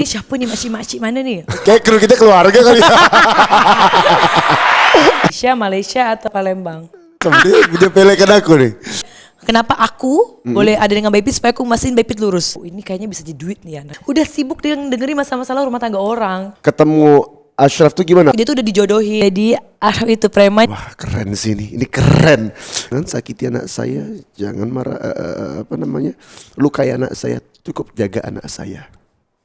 Ini siapa nih, makcik-makcik mana nih? Kayak kru kita keluarga kali ya. Malaysia atau Palembang? Dia pelekan aku nih. Kenapa aku boleh ada dengan Baipit supaya aku masihin Baipit lurus? Ini kayaknya bisa jadi duit nih anak. Udah sibuk dengan dengerin masalah-masalah rumah tangga orang. Ketemu Ashraf tuh gimana? Dia tuh udah dijodohin. Jadi Ashraf itu preman. Wah keren sih ini keren. Jangan sakiti anak saya, jangan marah lukai anak saya, cukup jaga anak saya.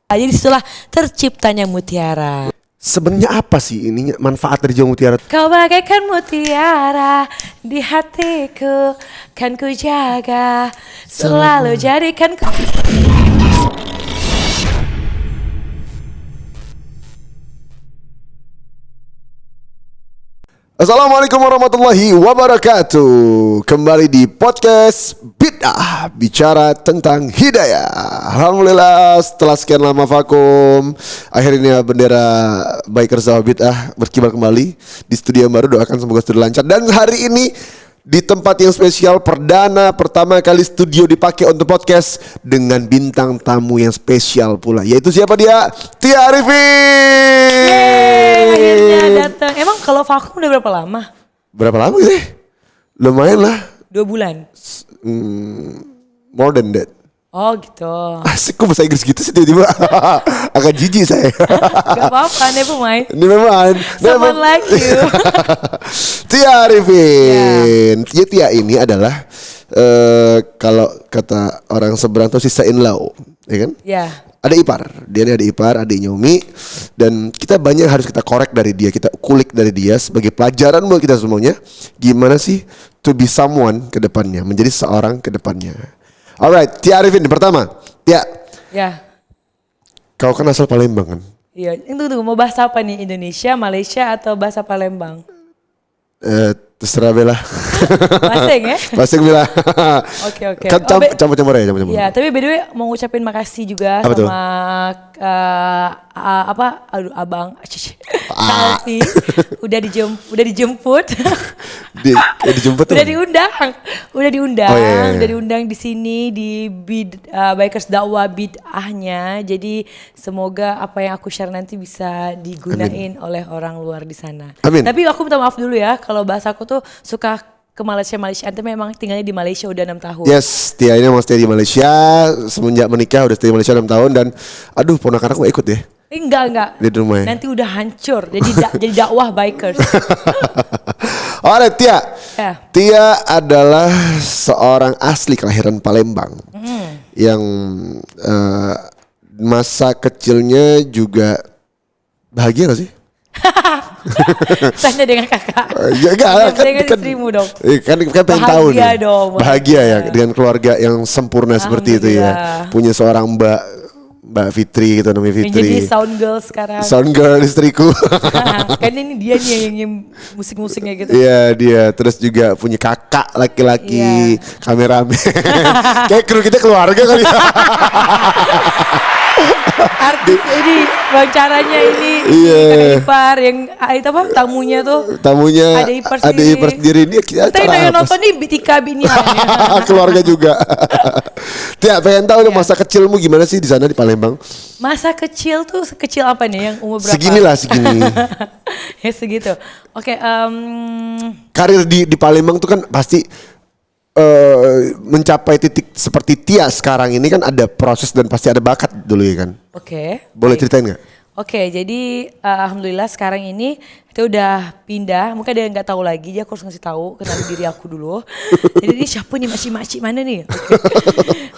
Jadi disitulah terciptanya Mutiara. Sebenarnya apa sih ininya manfaat dari Jawa Mutiara? Kau bagaikan mutiara di hatiku, kan ku jaga, selalu jadikan kau. Assalamualaikum warahmatullahi wabarakatuh. Kembali di podcast Bid'ah, bicara tentang hidayah. Alhamdulillah setelah sekian lama vakum, akhirnya bendera Bikers Dakwah Bid'ah berkibar kembali di studio yang baru. Doakan semoga studio lancar. Dan hari ini di tempat yang spesial, perdana pertama kali studio dipakai untuk podcast dengan bintang tamu yang spesial pula. Yaitu siapa dia? Tia Arifin. Akhirnya datang. Emang kalau vakum udah berapa lama? Berapa lama gitu? Lumayan lah. 2 bulan. More than that. Oh gitu. Asik kok bahasa Inggris gitu sih tiba-tiba. Agak jijik saya. Gak apa-apa, never mind. Never mind. Someone like you. Tia Arifin. Ya, Tia ini adalah kalau kata orang seberang tuh sisa in law, ya kan? Ya. Ada ipar, dia ini ada ipar, adiknya Umi. Dan kita banyak harus kita korek dari dia, kita kulik dari dia sebagai pelajaran buat kita semuanya. Gimana sih to be someone ke depannya, menjadi seorang ke depannya. Alright, Tia Arifin pertama. Tia. Ya. Kau kan asal Palembang kan? Iya, tunggu mau bahas apa nih? Indonesia, Malaysia atau bahasa Palembang? Terserah Bella. Paseng ya? Paseng Bella. Oke. Kan campur-campur ya, campur-campur. Ya, tapi by the way mau ngucapin makasih juga apa sama Abang Kalfi udah dijemput. Dijemput Udah diundang. Oh, iya. Udah diundang di sini di Bikers Dakwah Bid'ahnya. Jadi semoga apa yang aku share nanti bisa digunain oleh orang luar di sana. Amin. Tapi aku minta maaf dulu ya kalau bahasa aku tuh suka ke Malaysia. Tapi memang tinggalnya di Malaysia udah 6 tahun. Yes, Tia ini mau stay di Malaysia. Semenjak menikah udah stay di Malaysia 6 tahun. Dan aduh ponakan aku ikut ya. Enggak. Di rumah ya. Nanti udah hancur. Jadi dakwah bikers. Alright Tia. Ya. Tia adalah seorang asli kelahiran Palembang. Yang masa kecilnya juga bahagia gak sih? Tanya dengan kakak. Ya enggak, dengan istrimu dong. Kan pengen tahu nih. Dong, bahagia ya dengan keluarga yang sempurna seperti itu ya. Punya seorang Mbak Fitri gitu, namanya Fitri. Menjadi sound girl sekarang. Sound girl istriku. Kan ini dia nih yang musik-musiknya gitu. Iya dia. Terus juga punya kakak laki-laki, kameramen. Kayak kru kita keluarga kali ya. Artis ini wawancaranya ini kakak ipar yang itu apa tamunya tuh. Tamunya ada ipar sendiri ini kita yang nonton nih Tika Biniannya. Keluarga juga. Tia pengen tahu dong masa kecilmu gimana sih di sana di Palembang? Masa kecil tuh sekecil apa nih yang umur berapa? Segini. Ya segitu. Oke. Karir di Palembang tuh kan pasti mencapai titik seperti Tia sekarang ini kan ada proses dan pasti ada bakat dulu ya kan? Oke. Boleh ceritain nggak? Oke, jadi alhamdulillah sekarang ini kita udah pindah. Mungkin ada yang nggak tahu lagi, jadi aku harus ngasih tahu kenal diri aku dulu. Jadi ini siapa nih, makcik mana nih?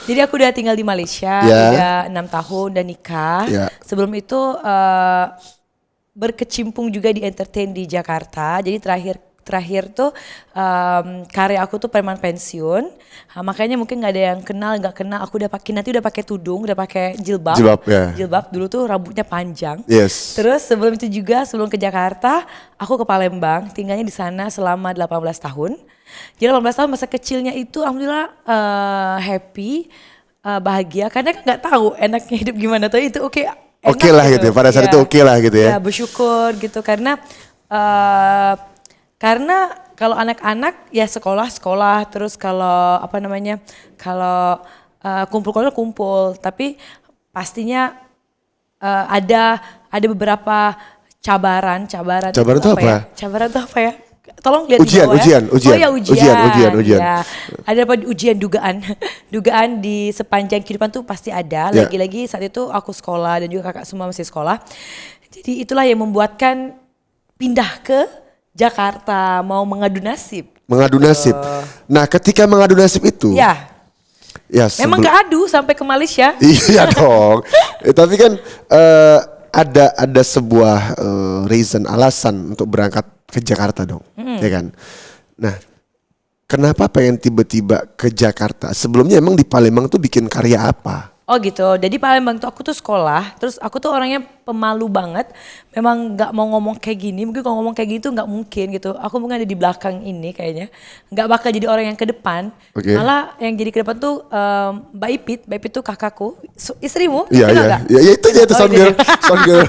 Jadi aku udah tinggal di Malaysia, udah 6 tahun dan nikah. Sebelum itu berkecimpung juga di entertain di Jakarta. Jadi terakhir tuh karya aku tuh preman pensiun. Makanya mungkin nggak ada yang nggak kenal. Aku udah pakai tudung, udah pakai jilbab. Jilbab dulu tuh rambutnya panjang. Yes. Terus sebelum itu juga sebelum ke Jakarta, aku ke Palembang, tinggalnya di sana selama 18 tahun. Jadi 18 tahun masa kecilnya itu alhamdulillah happy, bahagia karena kan nggak tahu enaknya hidup gimana tuh itu oke lah gitu. Pada saat itu oke lah gitu ya. Ya bersyukur gitu karena kalau anak-anak ya sekolah terus kalau kumpul tapi pastinya ada beberapa cabaran Cabaran itu apa? ya? Cabaran itu apa ya? Tolong lihat Ujian, di bawah ujian, ya. ujian. Oh ya ujian. Ujian. Ya. Ada apa ujian dugaan. Dugaan di sepanjang kehidupan tuh pasti ada. Ya. Lagi-lagi saat itu aku sekolah dan juga kakak semua masih sekolah. Jadi itulah yang membuatkan pindah ke Jakarta mau mengadu nasib. Mengadu nasib. Nah, ketika mengadu nasib itu, Ya, memang keadu sampai ke Malaysia. Iya dong. Tapi kan ada sebuah reason, alasan untuk berangkat ke Jakarta dong, ya kan? Nah, kenapa pengen tiba-tiba ke Jakarta? Sebelumnya emang di Palembang tuh bikin karya apa? Oh gitu, jadi Palembang tuh aku tuh sekolah, terus aku tuh orangnya pemalu banget, memang nggak mau ngomong kayak gini, mungkin kalau ngomong kayak gitu nggak mungkin gitu, aku mungkin ada di belakang ini kayaknya, nggak bakal jadi orang yang ke depan, Oke. malah yang jadi ke depan tuh Mbak Ipit tuh kakakku, istrimu, Iya, kenal iya, nggak? ya itu aja itu Oh, sound gitu girl, ya. sound girl.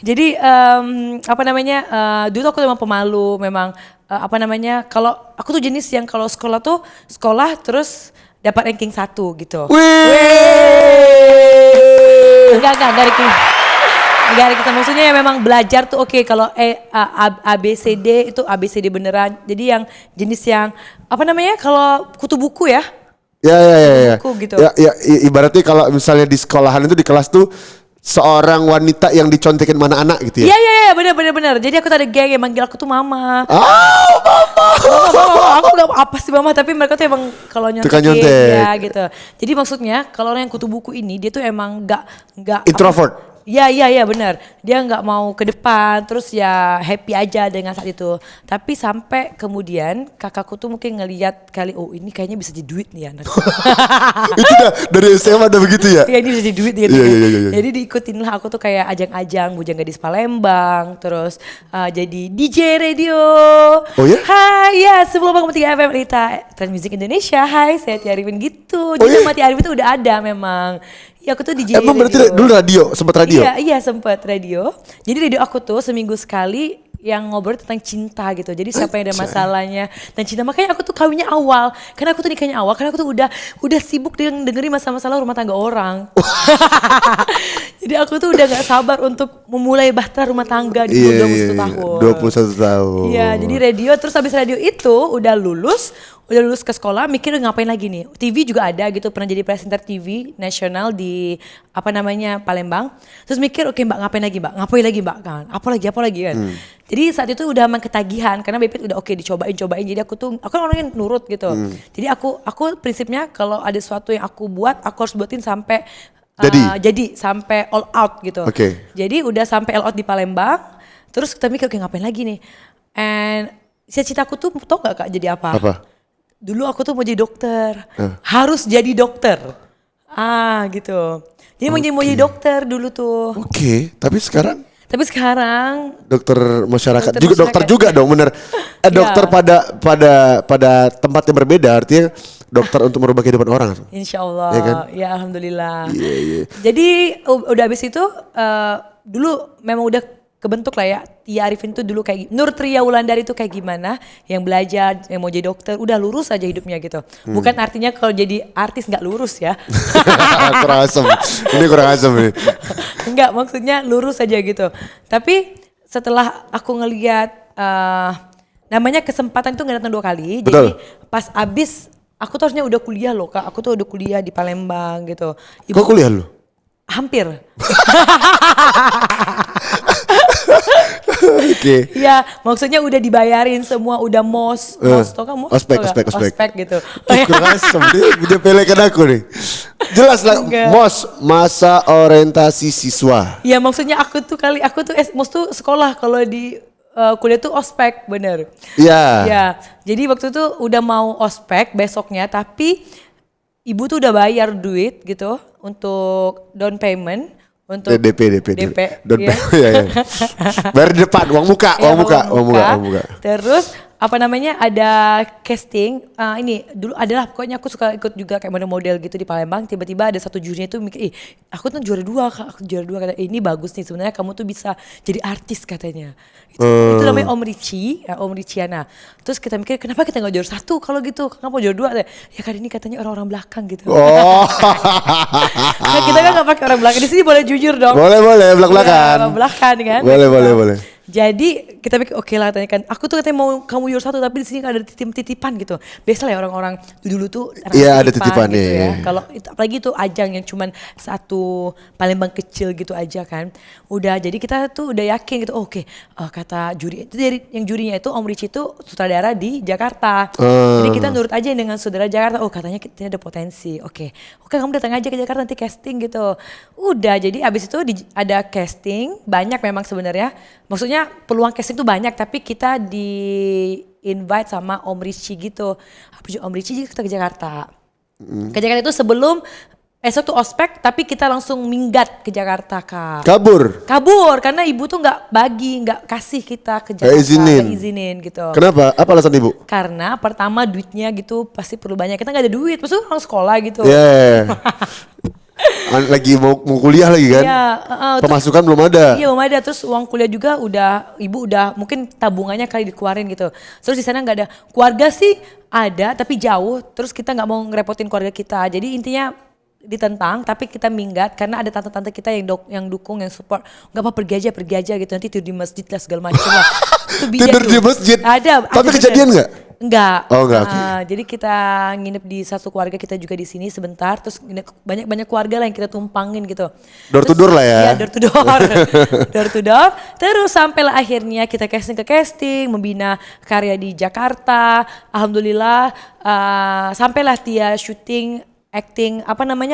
Jadi apa namanya, dulu aku memang pemalu, memang apa namanya, kalau aku tuh jenis yang kalau sekolah terus dapat ranking 1 gitu. Enggak ranking. Enggak ranking, maksudnya ya memang belajar tuh oke, kalau ABCD itu ABCD beneran. Jadi yang jenis yang apa namanya, kalau kutu buku ya. Ya. Buku gitu. Ya, ibaratnya kalau misalnya di sekolahan itu di kelas tuh seorang wanita yang dicontekin mana anak gitu ya. Iya, bener. Jadi aku tuh ada geng yang manggil aku tuh mama. Mama. Aku gak apa sih mama, tapi mereka tuh emang kalau Tukang nyontek nyontek. ya gitu. Jadi maksudnya kalau orang yang kutu buku ini dia tuh emang gak Introvert. Iya benar. Dia nggak mau ke depan, terus ya happy aja dengan saat itu. Tapi sampai kemudian kakakku tuh mungkin ngelihat kali, oh ini kayaknya bisa jadi duit nih anak. Itu udah dari SMA udah begitu ya? Iya, ini bisa jadi duit gitu. Iya. Jadi diikutin lah aku tuh kayak ajang-ajang Bujang Gadis Palembang, terus jadi DJ radio. Oh ya? Hai, ya sebelum aku 3 FM Rita Trans Music Indonesia. Hai, saya Tia Arifin gitu. Oh Jadi ya? sama Tia Arifin tuh udah ada memang. Iya, aku tuh DJ Emang berarti dulu sempat radio? Iya sempat radio. Jadi radio aku tuh seminggu sekali yang ngobrol tentang cinta gitu. Jadi siapa yang ada masalahnya dan cinta. Makanya aku tuh kawinnya awal. Karena aku tuh nikahnya awal. Karena aku tuh udah sibuk dengerin masalah-masalah rumah tangga orang. Jadi aku tuh udah gak sabar untuk memulai bahtera rumah tangga di umur 21 tahun. 21 tahun. Iya, jadi radio, terus habis radio itu udah lulus ke sekolah, mikir ngapain lagi nih. TV juga ada gitu, pernah jadi presenter TV nasional di apa namanya Palembang. Terus mikir, oke Mbak ngapain lagi Mbak kan? Apa lagi kan. Jadi saat itu udah emang ketagihan karena Bepit udah oke dicobain. Jadi aku kan orangnya nurut gitu. Jadi aku prinsipnya kalau ada sesuatu yang aku buat, aku harus buatin sampai jadi sampai all out gitu. Oke. Jadi udah sampai all out di Palembang. Terus kita mikir, oke ngapain lagi nih? And cita-citaku tuh tau gak Kak jadi apa? Apa? Dulu aku tuh mau jadi dokter. Harus jadi dokter. Gitu. Jadi mau jadi dokter dulu tuh. Oke, tapi sekarang dokter masyarakat Dokter juga masyarakat. dokter juga dong bener. Dokter pada tempat yang berbeda, artinya dokter untuk merubah kehidupan orang. Insya Allah. Iya kan? Ya alhamdulillah. Iya. Jadi udah habis itu dulu memang udah kebentuk lah ya. Tia Arifin tuh dulu kayak Nur Tria Wulandari tuh kayak gimana, yang belajar, yang mau jadi dokter, udah lurus aja hidupnya gitu. Bukan artinya kalau jadi artis nggak lurus ya. Kurang asem. Ini kurang asem nih. Enggak, maksudnya lurus aja gitu. Tapi setelah aku ngelihat namanya kesempatan itu nggak datang 2 kali. Betul. Jadi pas abis aku tuh harusnya udah kuliah loh Kak. Aku tuh udah kuliah di Palembang gitu. Kok kuliah lu? Hampir. Oke. Iya, maksudnya udah dibayarin semua, udah mos tau kan mos? Ospek, Tau gak? ospek. Ospek gitu. Kurang asem nih, punya pelekan aku nih. Jelas lah, Enggak. MOS, masa orientasi siswa. Ya maksudnya aku tuh mos tuh sekolah, kalau di kuliah tuh ospek, bener. Iya. Ya, jadi waktu itu udah mau ospek besoknya, tapi ibu tuh udah bayar duit gitu untuk down payment. Untuk DP. DP, Don't iya. pay, ya. Bayar di depan, uang muka. Terus apa namanya ada casting ini dulu adalah pokoknya aku suka ikut juga kayak model-model gitu di Palembang. Tiba-tiba ada satu jurinya tuh mikir, aku tuh juara 2 Kak, aku juara 2 kata, ini bagus nih sebenarnya kamu tuh bisa jadi artis katanya. Itu namanya Om Ricci, Om Ricciana. Terus kita mikir kenapa kita nggak juara 1 kalau gitu, kenapa juara 2? Ya kan ini katanya orang-orang belakang gitu. Oh. Nah, kita kan nggak pakai orang belakang di sini, boleh jujur dong. Boleh belak-belakan. Ya, belakang kan. Boleh. Jadi kita pikir oke lah katanya kan. Aku tuh katanya mau kamu juara 1 tapi di sini ada titipan gitu. Biasa lah ya orang-orang dulu tuh Iya ada titipan gitu ya. Kalau apalagi itu ajang yang cuman satu Palembang kecil gitu aja kan. Udah jadi kita tuh udah yakin gitu. Kata juri itu dari yang jurinya itu Om Ricci itu sutradara di Jakarta. Jadi kita nurut aja dengan saudara Jakarta. Katanya kita ada potensi. Oke kamu datang aja ke Jakarta nanti casting gitu. Udah jadi abis itu ada casting banyak memang sebenarnya. Maksudnya peluang casting tuh banyak tapi kita di invite sama Om Ricci gitu. Om Ricci kita ke Jakarta. Ke Jakarta itu sebelum esok tuh ospek tapi kita langsung minggat ke Jakarta Kak. Kabur karena ibu tuh nggak kasih kita ke Jakarta. Nggak izinin gitu. Kenapa? Apa alasan ibu? Karena pertama duitnya gitu pasti perlu banyak. Kita nggak ada duit, maksudnya orang sekolah gitu. Lagi mau kuliah lagi kan? Iya, pemasukan belum ada. Iya belum ada, terus uang kuliah juga ibu udah mungkin tabungannya kali dikeluarin gitu. Terus di sana nggak ada, keluarga sih ada tapi jauh. Terus kita nggak mau ngerepotin keluarga kita. Jadi intinya ditentang tapi kita minggat karena ada tante-tante kita yang dukung, yang support. Nggak apa pergi aja gitu, nanti tidur di masjid lah segala macam lah. Tidur di masjid? Ada. Tapi kejadian nggak? Enggak. Okay. Jadi kita nginep di satu keluarga kita juga di sini sebentar, terus banyak keluarga lah yang kita tumpangin gitu. Door to door lah ya. Iya, door to door. Door to door. Terus sampailah akhirnya kita casting, membina karya di Jakarta. Alhamdulillah sampailah Tia syuting acting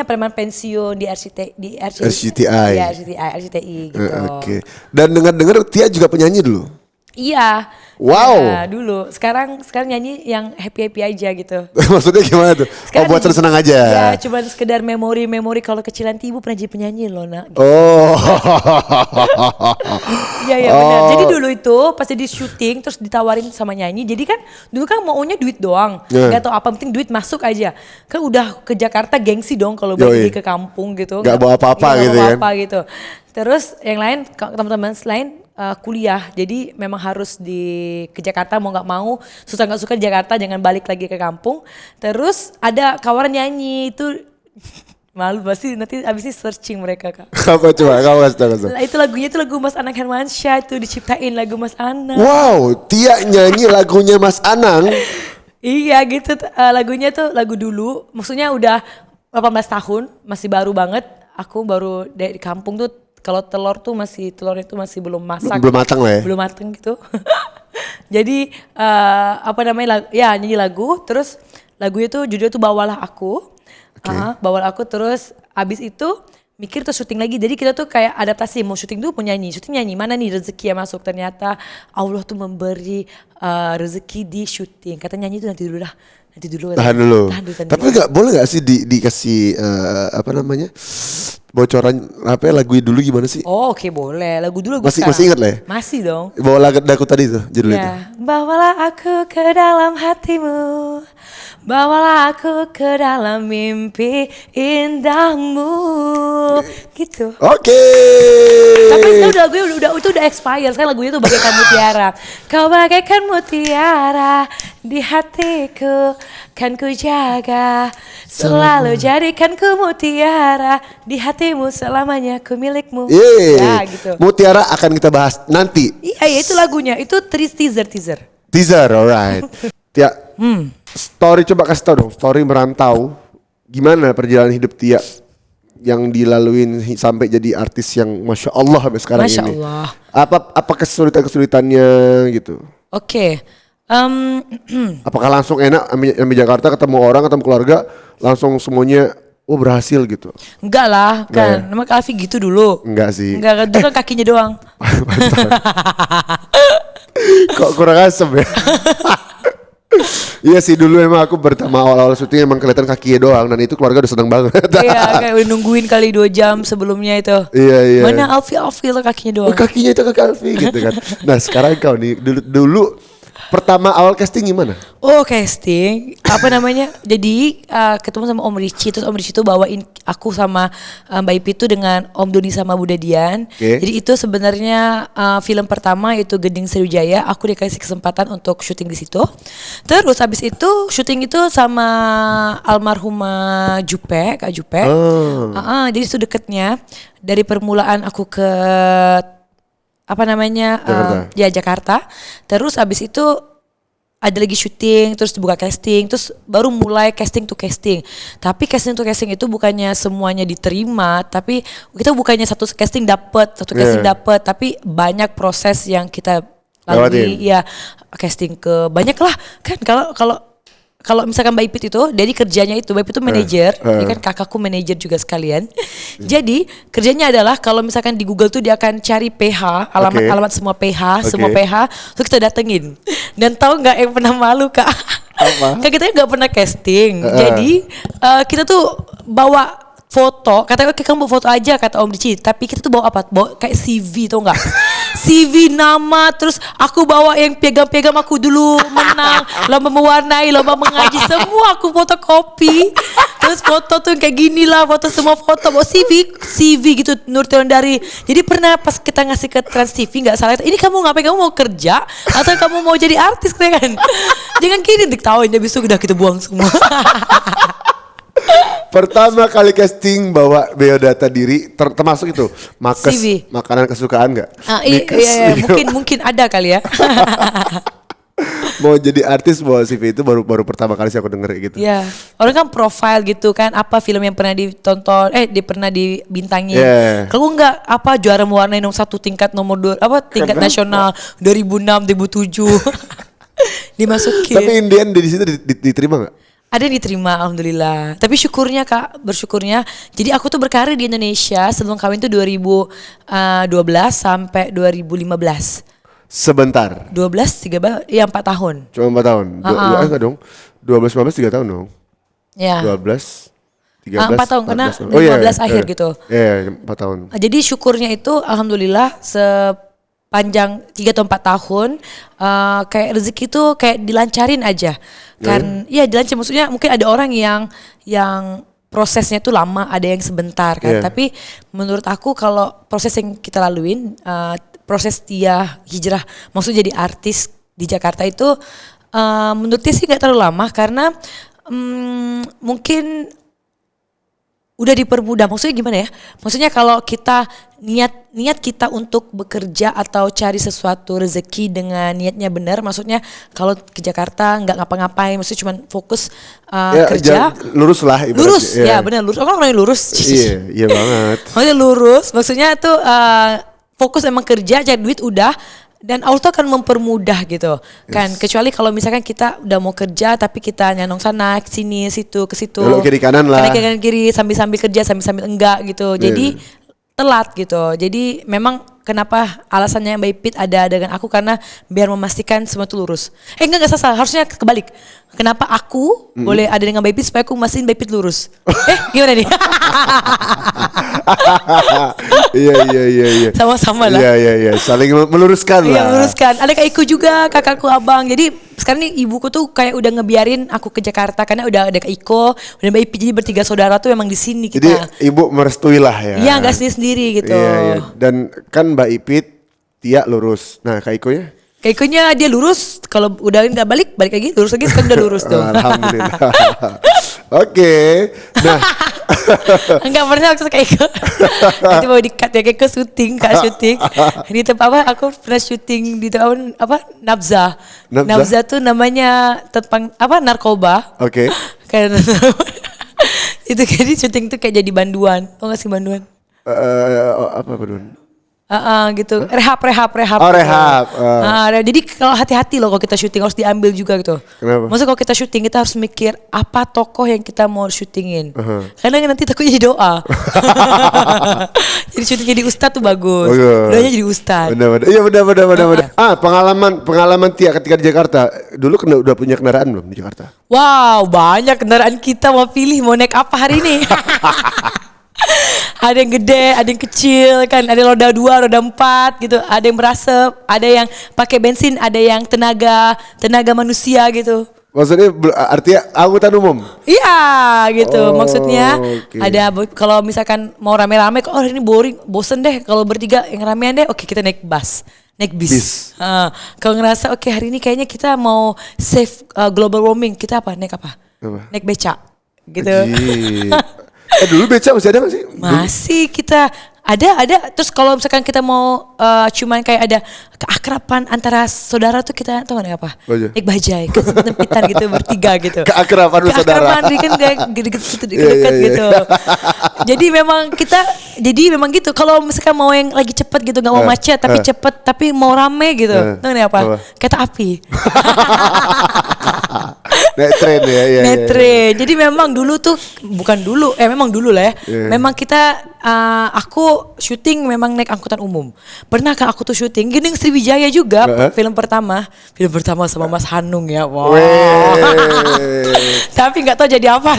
preman pensiun di RCTI. Iya, RCTI gitu. Oke. Dan dengar Tia juga penyanyi dulu. Iya. Wow. Ya, dulu. Sekarang nyanyi yang happy aja gitu. Maksudnya gimana tuh? Sekarang buat senang aja. Ya, cuma sekedar memori kalau kecil nanti ibu pernah jadi penyanyi loh, Nak. Gitu. Oh. Iya benar. Jadi dulu itu pas jadi syuting terus ditawarin sama nyanyi. Jadi kan dulu kan maunya duit doang. Gak tau apa, penting duit masuk aja. Kan udah ke Jakarta gengsi dong kalau balik ke kampung gitu. Gak bawa apa-apa gitu kan. Gitu. Terus yang lain teman-teman lain kuliah, jadi memang harus ke Jakarta mau nggak mau, suka nggak suka di Jakarta, jangan balik lagi ke kampung. Terus ada kawaran nyanyi itu malu pasti nanti abis ini searching mereka Kak. Apa coba kamu kasih tahu? Itu lagunya itu lagu Mas Anang Hermansyah, itu diciptain lagu Mas Anang. Wow, Tia nyanyi lagunya Mas Anang. Iya gitu, lagunya tuh lagu dulu, maksudnya udah 18 tahun, masih baru banget. Aku baru dari kampung tuh. Kalau telurnya itu masih belum masak. Belum matang lah ya. Belum matang gitu. Jadi nyanyi lagu, terus lagunya tuh judulnya tuh Bawalah Aku. Bawalah Aku, terus abis itu mikir tuh syuting lagi. Jadi kita tuh kayak adaptasi, mau syuting tuh mau nyanyi. Syuting nyanyi, mana nih rezeki yang masuk. Ternyata Allah tuh memberi rezeki di syuting. Kata nyanyi tuh nanti dulu dah. Tahan dulu. Tapi boleh gak sih dikasih bocoran lagu dulu gimana sih? Oh oke, boleh. Lagu dulu masih ingat lah ya? Masih dong. Bawa lagu tadi tuh judulnya itu. Bawalah aku ke dalam hatimu, bawalah aku ke dalam mimpi indahmu, gitu. Oke. Tapi sekarang lagunya udah expire. Sekarang lagunya tuh bagaikan mutiara. Kau bagaikan mutiara di hatiku, kan ku jaga, selalu jadikan ku mutiara di hatimu, selamanya ku milikmu. Ya gitu. Mutiara akan kita bahas nanti. Iya itu lagunya, itu teaser. Teaser, alright. Tia, story coba kasih tau dong, story merantau. Gimana perjalanan hidup Tia yang dilaluin sampai jadi artis yang Masya Allah sampai sekarang Masya ini. Allah. Apa kesulitannya gitu? Oke. Apakah langsung enak ambil Jakarta ketemu orang, ketemu keluarga, langsung semuanya berhasil gitu? Enggak lah, kan nama Kak Alfi gitu dulu. Enggak sih. Enggak, itu kan kakinya doang. Kok kurang asem ya? Iya sih, dulu emang aku pertama awal-awal syuting emang kelihatan kakinya doang, dan itu keluarga udah seneng banget. Iya, kayak udah nungguin kali 2 jam sebelumnya itu. Iya. Mana Alfi lah kakinya doang. Kakinya itu kaki Alfi gitu kan. Nah sekarang kau nih dulu pertama awal casting gimana? Oh casting, apa namanya? Jadi ketemu sama Om Richie, terus Om Richie tuh bawain aku sama Mbak Ipi tuh dengan Om Doni sama Bu Dadian. Jadi itu sebenarnya film pertama itu Gending Sriwijaya. Aku dikasih kesempatan untuk syuting di situ. Terus habis itu syuting itu sama almarhumah Jupe, Kak Jupe. Jadi itu deketnya dari permulaan aku ke apa namanya Jakarta. Terus abis itu ada lagi syuting, terus dibuka casting, terus baru mulai casting to casting. Tapi casting to casting itu bukannya semuanya diterima, tapi kita bukannya satu casting casting dapet, tapi banyak proses yang kita lalui. Ya casting ke banyak lah kan. Kalau misalkan Mbak Ipit itu, jadi kerjanya itu, Mbak Ipit itu manajer, dia kan kakakku manajer juga sekalian. Jadi kerjanya adalah kalau misalkan di Google tuh dia akan cari PH, alamat semua PH, semua PH, terus kita datengin. Dan tahu nggak yang pernah malu Kak? Apa? Kak kita nggak pernah casting, jadi kita tuh bawa foto, katanya oke kamu bawa foto aja kata Om Dici, tapi kita tuh bawa apa? Bawa kayak CV tau nggak? CV nama, terus aku bawa yang piagam-piagam aku dulu menang, lomba mewarnai, lomba mengaji, semua aku fotokopi. Terus foto tuh kayak gini lah, foto semua foto, bawa CV gitu Nur Tiondari. Jadi pernah pas kita ngasih ke Trans TV nggak salah, ini kamu ngapain, kamu mau kerja atau kamu mau jadi artis kan? Jangan gini diketawain, habis itu udah kita buang semua. Pertama kali casting bawa biodata diri termasuk itu makes CV. Makanan kesukaan nggak? Iya, mungkin ada kali ya. Mau jadi artis bawa CV itu baru pertama kali sih aku denger gitu. Iya, orang kan profile gitu kan, apa film yang pernah ditonton, pernah dibintangin. Kalau enggak apa juara mewarnai nomor 1 tingkat nomor 2 tingkat nasional 2006 2007. Dimasukin. Tapi Indian di situ diterima nggak? Ada yang diterima alhamdulillah. Tapi syukurnya Kak, bersyukurnya. Jadi aku tuh berkarir di Indonesia sebelum kawin tuh 2012 sampai 2015. Sebentar. 4 tahun. Cuma 4 tahun. Enggak dong. 12 15 3 tahun dong. Ya. 12 13 4 tahun 14, karena 15 akhir gitu. Iya, 4 tahun. Jadi syukurnya itu alhamdulillah sepanjang 3 atau 4 tahun kayak rezeki itu kayak dilancarin aja. Kan ya dilancar, maksudnya mungkin ada orang yang prosesnya itu lama, ada yang sebentar kan. Tapi menurut aku kalau proses yang kita laluin, proses dia hijrah maksudnya jadi artis di Jakarta itu menurut dia sih nggak terlalu lama karena mungkin udah dipermudah. Maksudnya gimana ya? Maksudnya kalau kita niat kita untuk bekerja atau cari sesuatu rezeki dengan niatnya benar, maksudnya kalau ke Jakarta nggak ngapa-ngapain, maksudnya cuma fokus kerja, lurus lah ibaratnya. Lurus, ya benar lurus. Aku orangnya lurus. Iya banget. Maksudnya lurus, maksudnya tuh fokus emang kerja, cari duit udah. Dan Allah tuh akan mempermudah gitu kan, kecuali kalau misalkan kita udah mau kerja tapi kita nyandong sana sini situ ke situ, kiri kanan lah, kanan kiri sambil kerja sambil enggak gitu, jadi telat gitu. Jadi memang kenapa alasannya Mbak Ipit ada dengan aku karena biar memastikan semua itu lurus. Enggak salah, harusnya kebalik. Kenapa aku boleh ada dengan Mbak Ipit supaya aku mastiin Mbak Ipit lurus. Gimana nih? Iya. Sama-sama lah. Iya. Saling meluruskan lah. Iya, meluruskan. Ada Kak Iko juga, kakakku abang. Jadi sekarang nih ibuku tuh kayak udah ngebiarin aku ke Jakarta karena udah ada Kak Iko, udah Mbak Ipit, jadi bertiga saudara tuh memang di sini kita. Jadi ibu merestui lah ya. Iya, enggak sendiri gitu. Iya. Dan kan Mbak Ipit, Tia lurus. Nah, Kak Iko ya? Kak Ikonya dia lurus, kalau udah nggak balik lagi, lurus lagi, sekarang udah lurus tuh. Alhamdulillah. Oke. Nah. Enggak pernah waktu Kak Iko. Nanti mau di-cut ya, Kak Iko syuting. Di tempat aku pernah syuting di tahun Nabza. Nabza tuh namanya narkoba. Oke. Karena itu jadi syuting tuh kayak jadi banduan. Tau gak sih banduan? Apa banduan? Gitu. Rehab. Oh, rehab. Jadi kalau hati-hati loh kalau kita syuting, harus diambil juga gitu. Kenapa? Maksudnya kalau kita syuting kita harus mikir apa tokoh yang kita mau syutingin. Karena nanti takutnya jadi doa. Jadi syuting jadi ustad tuh bagus. Doanya jadi ustad. Benar. Iya benar. Pengalaman Tia ketika di Jakarta. Dulu udah punya kendaraan belum di Jakarta? Wow, banyak kendaraan kita, mau pilih mau naik apa hari ini. Ada yang gede, ada yang kecil kan, ada yang roda 2, roda 4 gitu, ada yang berasap, ada yang pakai bensin, ada yang tenaga manusia gitu. Maksudnya artinya angkutan umum? Iya gitu, Oh, maksudnya oke. ada kalau misalkan mau rame-rame, oh ini boring, bosen deh kalau bertiga, yang ramean deh, oke kita naik bus. Naik bis. Bis. Kalau ngerasa oke hari ini kayaknya kita mau save global warming, kita apa? Naik apa? Apa? Naik beca gitu. Anjir. Dulu beca masih ada gak sih? Masih kita ada. Terus kalau misalkan kita mau cuman kayak ada keakraban antara saudara tuh kita tahu nggak apa? Bajai. Naik bajai, ke tempitan gitu bertiga gitu. Keakraban saudara. Keakraban kan dekat Iya. gitu. Jadi memang gitu. Kalau misalkan mau yang lagi cepet gitu, nggak mau macet tapi cepet, tapi mau rame gitu. Tahu nggak apa? Kereta api. Naik tren ya. Netre. Jadi memang dulu tuh memang dulu lah ya. Memang kita aku syuting memang naik angkutan umum. Pernah kan aku tuh syuting Gending Sriwijaya juga film pertama sama Mas Hanung ya. Wow. Tapi nggak tahu jadi apa.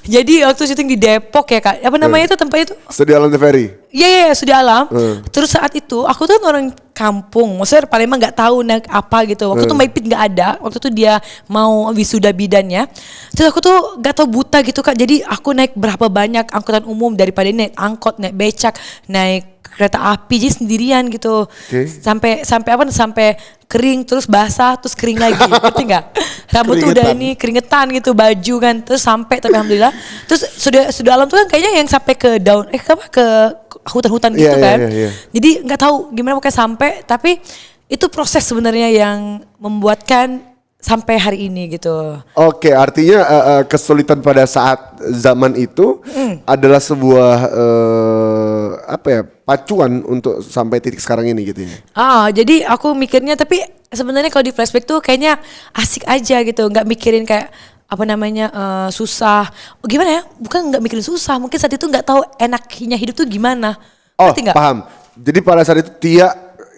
Jadi waktu syuting di Depok ya Kak. Apa namanya itu tempat itu? Studio Alam Ferry. Iya, sudah alam. Terus saat itu aku tuh orang kampung, maksudnya Palembang nggak tahu naik apa gitu. Waktu itu Maipit nggak ada, waktu itu dia mau wisuda bidannya. Terus aku tuh nggak tahu buta gitu Kak. Jadi aku naik berapa banyak angkutan umum daripada naik angkot, naik becak, naik kereta api jadi sendirian gitu. Sampai kering terus basah terus kering lagi. Ngerti nggak? Rambut tuh udah ini keringetan gitu, baju kan. Terus sampai tapi alhamdulillah. Terus sudah alam tuh kan kayaknya yang sampai ke daun ke hutan-hutan gitu kan. Jadi nggak tahu gimana pokoknya sampai, tapi itu proses sebenarnya yang membuatkan sampai hari ini gitu. Oke, artinya kesulitan pada saat zaman itu adalah sebuah pacuan untuk sampai titik sekarang ini gitu ya. Jadi aku mikirnya, tapi sebenarnya kalau di flashback tuh kayaknya asik aja gitu, nggak mikirin kayak apa namanya susah. Gimana ya? Bukan nggak mikirin susah, mungkin saat itu nggak tahu enaknya hidup tuh gimana. Oh, Ngerti nggak? paham. Jadi pada saat itu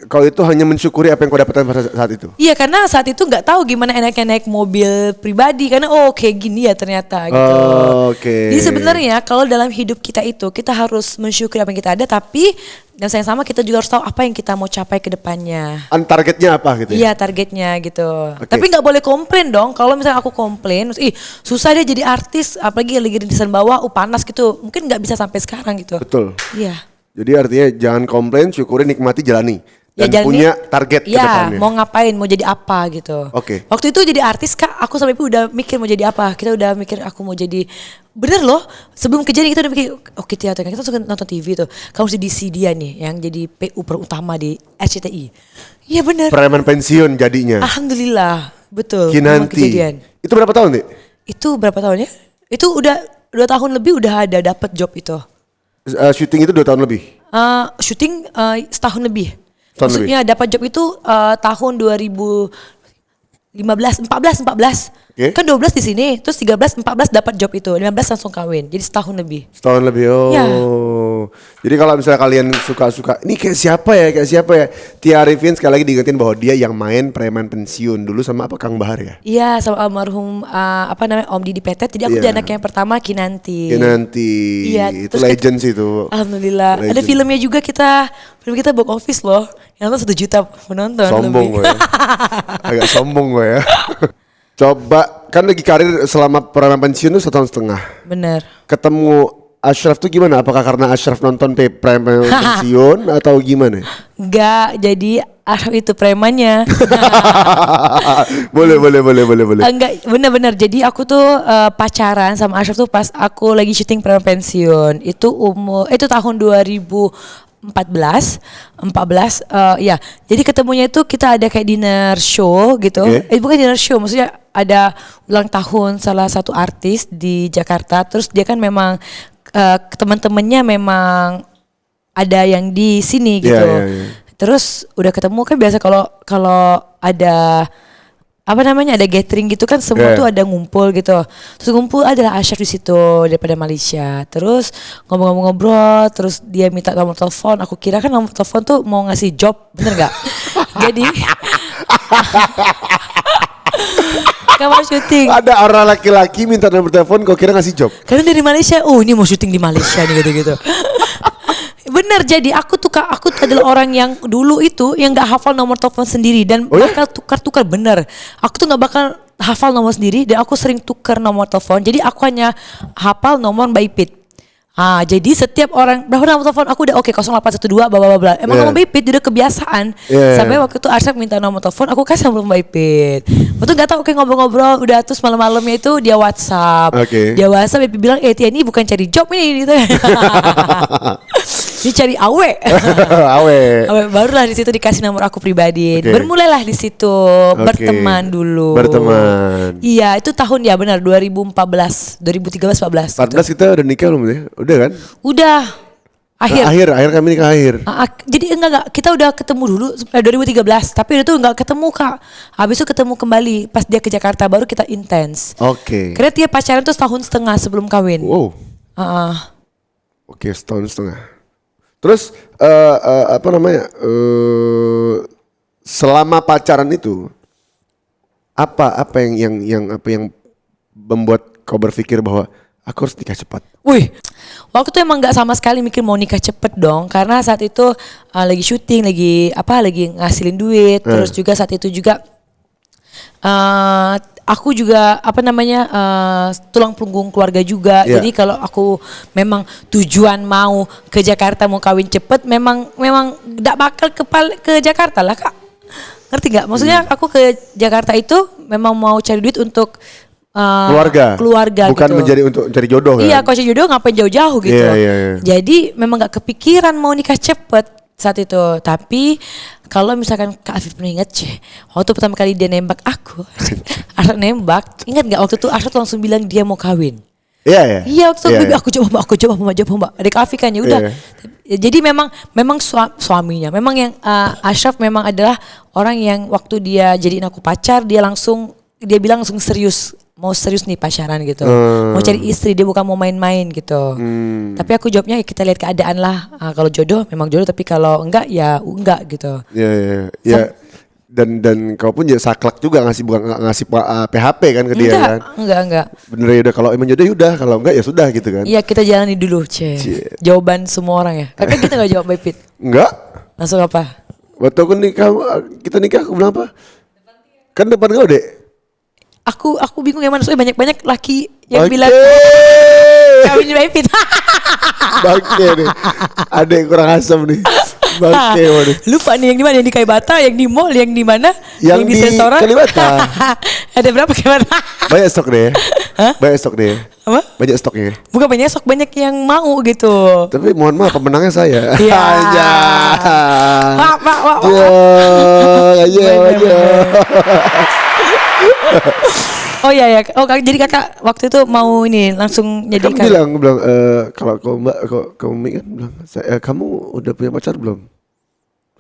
kau itu hanya mensyukuri apa yang kau dapatkan pada saat itu. Iya, karena saat itu nggak tahu gimana enaknya naik mobil pribadi, karena kayak gini ya ternyata gitu. Oke. Jadi sebenarnya kalau dalam hidup kita itu kita harus mensyukuri apa yang kita ada, tapi dan sayang sama kita juga harus tahu apa yang kita mau capai ke depannya. Targetnya apa gitu ya? Iya, targetnya gitu. Tapi nggak boleh komplain dong. Kalau misalnya aku komplain, susah deh jadi artis, apalagi lagi rintisan bawah, panas gitu. Mungkin nggak bisa sampai sekarang gitu. Betul. Iya. Jadi artinya jangan komplain, syukuri, nikmati, jalani. Dan jalani, punya target ke depannya. Mau ngapain, mau jadi apa gitu. Oke. Waktu itu jadi artis Kak, aku sampai udah mikir mau jadi apa. Kita udah mikir aku mau jadi, bener loh, sebelum kejadian kita udah mikir, kita suka nonton TV tuh. Kamu harus jadi si dia nih, yang jadi PU perutama di RCTI. Iya bener. Preman pensiun jadinya. Alhamdulillah, betul. Kinanti. Kejadian. Itu berapa tahun nih? Itu berapa tahun ya? Itu udah 2 tahun lebih udah ada dapat job itu. Syuting itu 2 tahun lebih? Syuting setahun lebih. Tahun Maksudnya dapat job itu tahun 2014. Okay. Kan 12 di sini, terus 13, 14 dapat job itu, 15 langsung kawin. Jadi setahun lebih. Setahun lebih. Ya. Jadi kalau misalnya kalian suka-suka, ini kayak siapa ya? Tia Arifin sekali lagi diingetin bahwa dia yang main preman pensiun dulu sama Kang Bahar ya? Iya, sama almarhum Om Didi Petet. Jadi aku jadi anak yang pertama Kinanti. Iya, itu legend sih itu. Alhamdulillah. Legend. Ada filmnya juga film kita box office loh. Yang nonton 1 juta penonton. Sombong gue ya. Agak sombong gue ya. Coba, kan lagi karir selama preman pensiun tuh 1,5 tahun. Bener. Ketemu Ashraf tuh gimana? Apakah karena Ashraf nonton preman pensiun atau gimana? Enggak, jadi Ashraf itu premannya. Boleh. Enggak, benar-benar. Jadi aku tuh pacaran sama Ashraf tuh pas aku lagi syuting preman pensiun. Itu tahun 14, ya. Jadi ketemunya itu kita ada kayak dinner show gitu. Bukan dinner show, maksudnya ada ulang tahun salah satu artis di Jakarta. Terus dia kan memang teman-temannya memang ada yang di sini gitu. Yeah. Terus udah ketemu kan biasa kalau ada ada gathering gitu kan semua tuh ada ngumpul gitu. Terus ngumpul adalah Ashraf di situ daripada Malaysia. Terus ngobrol, terus dia minta nomor telepon. Aku kira kan nomor telepon tuh mau ngasih job, bener nggak? Jadi kamar syuting. Ada orang laki-laki minta nomor telepon, kau kira ngasih job? Karena dari Malaysia, oh ini mau syuting di Malaysia nih gitu-gitu. Bener, jadi aku adalah orang yang dulu itu yang nggak hafal nomor telepon sendiri dan bakal tukar-tukar, bener. Aku tuh nggak bakal hafal nomor sendiri dan aku sering tukar nomor telepon. Jadi aku hanya hafal nomor Mbak Ipit. Jadi setiap orang berapa nomor telepon aku udah oke 0812 bla bla bla. Emang nomor Mbak Ipit udah kebiasaan. Sampai waktu itu Arsyad minta nomor telepon, aku kasih nomor Mbak Ipit. Waktu nggak tahu kayak ngobrol-ngobrol, udah terus malam-malamnya itu dia WhatsApp. Dia WhatsApp, Ipit bilang, Tia ini bukan cari job ini gitu. Dia cari awe. Awe. Barulah di situ dikasih nomor aku pribadi. Bermulailah di situ berteman dulu. Berteman. Iya, itu tahun ya benar 2013, 2013, 14. 14 kita udah nikah belum ya? Udah kan? Udah. Akhir kami nikah akhir. Jadi enggak kita udah ketemu dulu 2013, tapi itu enggak ketemu Kak. Habis itu ketemu kembali pas dia ke Jakarta baru kita intens. Karena dia pacaran tuh setahun setengah sebelum kawin. Wow. Setahun setengah. Terus selama pacaran itu apa yang membuat kau berpikir bahwa aku harus nikah cepat? Waktu itu emang nggak sama sekali mikir mau nikah cepet dong, karena saat itu lagi syuting, lagi ngasilin duit, terus juga saat itu juga aku juga tulang punggung keluarga juga. Jadi kalau aku memang tujuan mau ke Jakarta mau kawin cepet, memang nggak bakal ke Jakarta lah Kak. Ngerti nggak? Maksudnya aku ke Jakarta itu memang mau cari duit untuk keluarga bukan gitu. menjadi untuk cari jodoh kan? Iya, kalau cari jodoh ngapain jauh-jauh gitu. Iya. Jadi memang gak kepikiran mau nikah cepet saat itu. Tapi kalau misalkan Kak Afif inget waktu pertama kali dia nembak aku, Arsyad nembak, ingat gak waktu itu Arsyad langsung bilang dia mau kawin. Iya waktu itu aku coba mbak. Ada Kak Afif kan ya udah. Jadi memang suaminya, memang yang Ashraf memang adalah orang yang waktu dia jadiin aku pacar, dia bilang langsung serius. Mau serius nih pacaran gitu, mau cari istri, dia bukan mau main-main gitu. Tapi aku jawabnya kita lihat keadaan lah. Kalau jodoh memang jodoh, tapi kalau enggak ya enggak gitu. Iya. Dan kau pun jadi saklek juga ngasih PHP kan ke dia kan? Enggak. Bener ya udah, kalau emang jodoh udah, kalau enggak ya sudah gitu kan? Iya, kita jalani dulu jawaban semua orang ya. Kakak kita nggak jawab Pipit? Enggak. Langsung apa? Waktu kita nikah aku bilang apa? Kan depan kau deh. Aku bingung yang mana, soalnya banyak laki yang bilang kawin di Pipit. Bangke nih, ada yang kurang asam nih. Bangke waduh. Lupa nih yang di mana, yang di Kalibata, yang di mall, yang di mana, yang di restoran. Kalibata. Ada berapa Kalibata? Banyak stok deh. Banyak stok deh. Apa? Banyak stoknya. Bukan banyak stok, banyak yang mau gitu. Tapi mohon maaf, pemenangnya saya. Iya. Pak. Aja. Oh iya. Oh jadi kakak waktu itu mau ini langsung jadi kamu bilang kalau kamu kan bilang kamu udah punya pacar belum?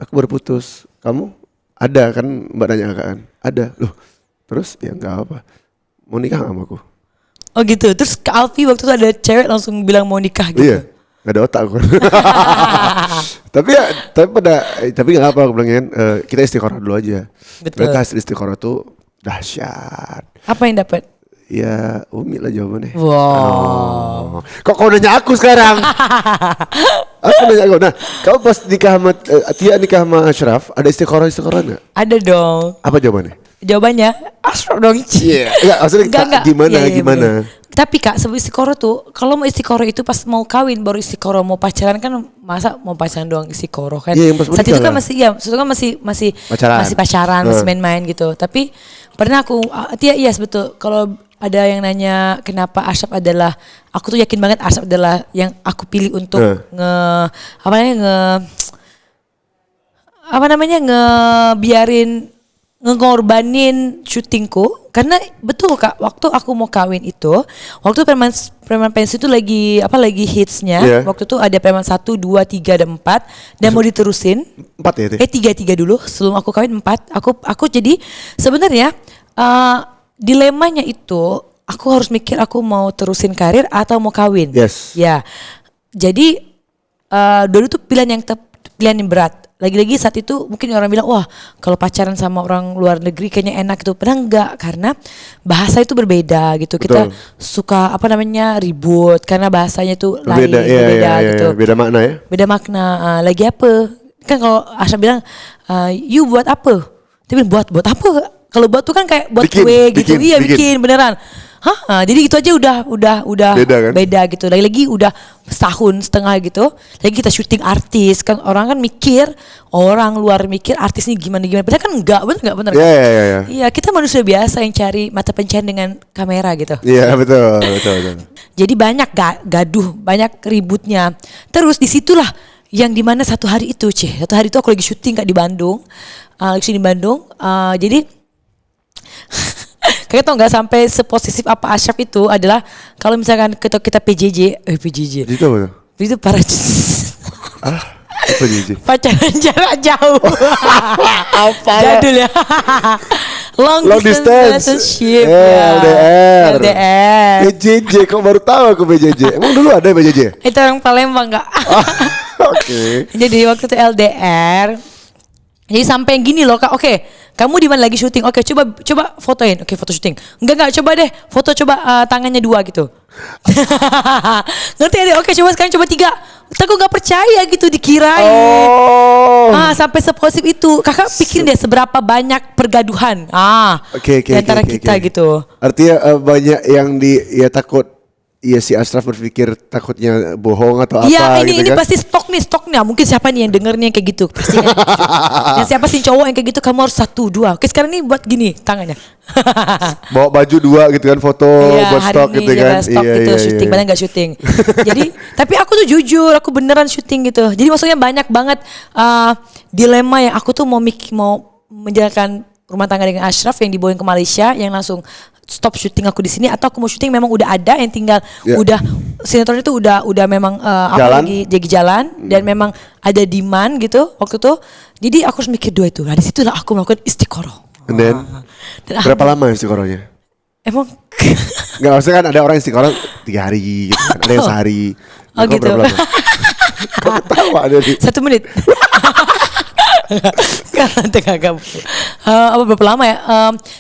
Aku baru putus. Kamu ada kan, mbak nanya kan? Ada. Loh. Terus ya nggak apa. Mau nikah sama aku? Oh gitu. Terus ke Alfi waktu itu ada cewek langsung bilang mau nikah gitu. Iya. Gak ada otak aku. tapi nggak apa, aku bilangin kita istiqoroh dulu aja. Betul. Ternyata hasil istiqoroh tuh dahsyat. Apa yang dapat? Ya Umi lah jawabannya. Wow. Kok kau nanya aku sekarang? Aku nanya kau. Nah, kau pas nikah sama Tia nikah sama Ashraf, ada istiqoroh nggak? Ada dong. Apa jawabannya? Jawabannya Ashraf dong. Iya. Enggak, maksudnya gimana? Gimana? Tapi Kak, sebelum istiqoroh tuh, kalau mau istiqoroh itu pas mau kawin baru istiqoroh, mau pacaran kan masa mau pacaran doang istiqoroh kan? Iya, saat itu kan masih pacaran, masih main-main gitu. Tapi pernah aku, iya betul. Kalau ada yang nanya kenapa Ashraf adalah, aku tuh yakin banget Ashraf adalah yang aku pilih untuk ngorbanin syutingku. Karena betul Kak, waktu aku mau kawin itu, waktu Preman Pensi itu lagi hitsnya. Waktu itu ada Preman 1, 2, 3 dan 4 dan mau diterusin. 4 ya? 3 dulu sebelum aku kawin 4. Aku jadi sebenarnya dilemanya itu aku harus mikir aku mau terusin karir atau mau kawin. Yes. Ya. Jadi dulu tuh pilihan yang berat. lagi-lagi saat itu mungkin orang bilang wah kalau pacaran sama orang luar negeri kayaknya enak gitu, padahal enggak, karena bahasa itu berbeda gitu. Kita Betul. suka apa namanya ribut karena bahasanya itu lain, Berbeda, iya, berbeda iya, gitu. iya. Beda makna ya. Beda makna. Lagi apa? Kan kalau Ashraf bilang, you buat apa? Dia bilang buat apa? Kalau buat tuh kan kayak buat Bikin, kue gitu. bikin, Iya bikin. bikin beneran. Hah? Jadi itu aja udah Beda kan? beda gitu. Lagi-lagi udah setahun setengah gitu. Lagi kita syuting artis kan, orang kan mikir, orang luar mikir artis ini gimana. Padahal kan enggak, bener. Iya, iya, iya. Iya, kita manusia biasa yang cari mata pencaharian dengan kamera gitu. Iya, betul. Jadi banyak gaduh, banyak ributnya. Terus disitulah yang dimana satu hari itu aku lagi syuting kak di Bandung, jadi kayak tau nggak sampai seposesif apa Ashraf itu adalah kalau misalkan kita PJJ. Itu apa tuh? Itu para Apa JJ? pacaran jarak jauh. Apa? Jadul ya. Long distance relationship. LDR. LDR. PJJ, kok baru tahu aku PJJ? Emang dulu ada PJJ? Itu orang Palembang kak. Oke. Jadi waktu itu LDR. Jadi sampai gini loh kak, oke, kamu di mana lagi syuting? Oke, coba fotoin. Oke, foto syuting. Enggak, coba deh, foto coba tangannya 2 gitu. Ngerti ya? Oke, sekarang coba 3. Aku nggak percaya gitu dikirain. Oh. Sampai seposif itu. Kakak pikirin deh seberapa banyak pergaduhan. Oke. Di antara kita gitu. Artinya banyak yang takut. Iya, si Ashraf berpikir takutnya bohong atau apa Iya, gitu ini kan? pasti stoknya. Mungkin siapa nih yang denger nih yang kayak gitu? Pasti kan. Yang siapa sih cowok yang kayak gitu? Kamu harus 1, 2. Oke, sekarang nih buat gini tangannya. Bawa baju 2 gitu kan, foto buat hari stok ini gitu dia kan. stok gitu, syuting, padahal nggak syuting. Jadi, tapi aku tuh jujur, aku beneran syuting gitu. Jadi maksudnya banyak banget dilema yang aku tuh mau menjalankan rumah tangga dengan Ashraf yang dibawain ke Malaysia, yang langsung stop syuting aku di sini, atau aku mau syuting memang udah ada yang tinggal udah sinetron itu udah memang lagi jalan dan memang ada demand gitu waktu itu. Jadi aku harus mikir 2 itu. Nah disitulah aku melakukan istiqoroh. And then, berapa lama istiqorohnya? Emang Enggak, maksudnya kan ada orang istiqoroh 3 hari gitu kan, ada yang sehari. Oh gitu. Berapa lama? Kok ketawa ada nih? 1 menit. Kagak. Berapa lama ya?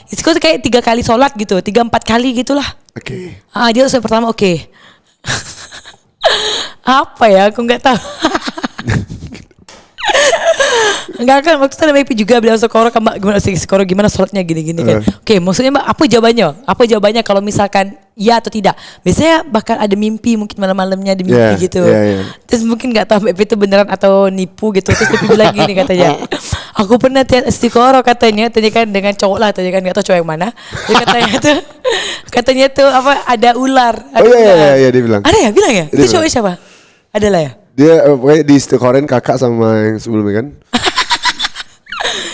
Istiqoroh tuh kayak 3 kali sholat gitu, 3-4 kali gitulah. Oke. Dia pertama oke. Apa ya? Aku nggak tahu. Enggak kan waktu itu ada Mepi juga bilang Skoro gimana sholatnya gini-gini kan. Oke, maksudnya Mbak apa jawabannya? Apa jawabannya kalau misalkan ya atau tidak? Biasanya bakal ada mimpi, mungkin malam-malamnya ada mimpi gitu. Terus mungkin nggak tahu Mepi itu beneran atau nipu gitu. Terus Mepi bilang gini katanya, aku pernah lihat istiqoroh katanya kan dengan cowok lah, katanya kan nggak tahu cowok yang mana. Dia katanya tuh apa ada ular. Iya dia bilang. Ada ya bilang ya? Dia Itu cowok siapa? Adalah ya? Dia pokoknya di istiqorohin kakak sama yang sebelumnya kan.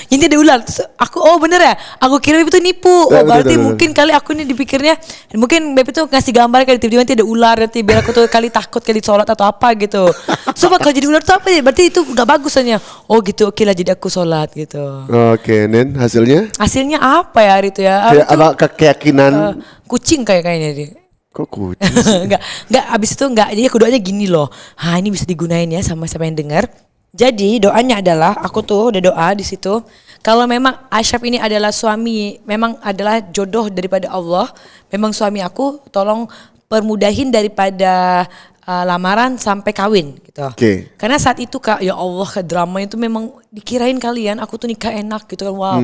Ini ada ular. Terus aku bener ya. Aku kira Beb itu nipu. Berarti betul. Mungkin kali aku ini dipikirnya mungkin Beb itu ngasih gambar kayak tiba-tiba nanti ada ular nanti biar aku tuh kali takut kali sholat atau apa gitu. So kalau jadi ular tuh apa ya? Berarti itu gak bagus soalnya. Oh gitu, oke lah jadi aku sholat gitu. Oke, Nen hasilnya? Hasilnya apa ya hari itu ya? Apa keyakinan? Kucing kayaknya dia. Kok kucing? Enggak, abis itu enggak. Jadi aku doanya gini loh. Ini bisa digunain ya sama siapa yang dengar. Jadi doanya adalah aku tuh udah doa di situ. Kalau memang Ashraf ini adalah suami, memang adalah jodoh daripada Allah. Memang suami aku, tolong permudahin daripada lamaran sampai kawin gitu. Okay. Karena saat itu kak, ya Allah drama itu memang dikirain kalian aku tuh nikah enak gitu kan. Wow.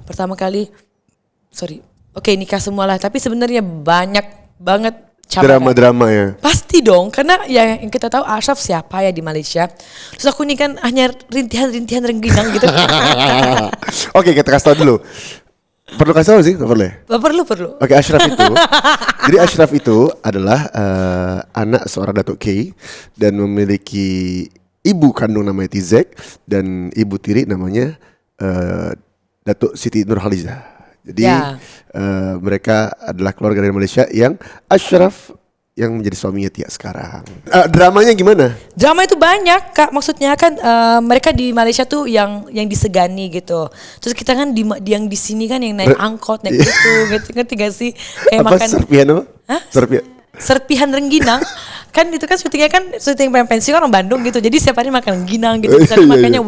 Pertama kali, nikah semua lah. Tapi sebenarnya banyak banget drama-drama ya. Pasti dong, karena yang kita tahu Ashraf siapa ya di Malaysia. Terus aku ini kan hanya rintihan rengginang gitu. Oke, kita kasih tahu dulu. Perlu kasih tahu sih, nggak perlu ya? Perlu. Oke, Ashraf itu. Jadi Ashraf itu adalah anak seorang Datuk K dan memiliki ibu kandung namanya Tizek dan ibu tiri namanya Datuk Siti Nurhaliza. Jadi mereka adalah keluarga dari Malaysia yang Ashraf yang menjadi suaminya Tia sekarang. Dramanya gimana? Drama itu banyak kak, maksudnya kan mereka di Malaysia tuh yang disegani gitu. Terus kita kan yang di sini kan yang naik angkot, naik itu, ngerti gak sih? Kayak apa makan serpihan apa? Serpihan rengginang. kan itu kan syutingnya kan syuting pensi orang Bandung gitu. Jadi setiap hari makan ginang gitu. Misalnya Iya, makanya iya.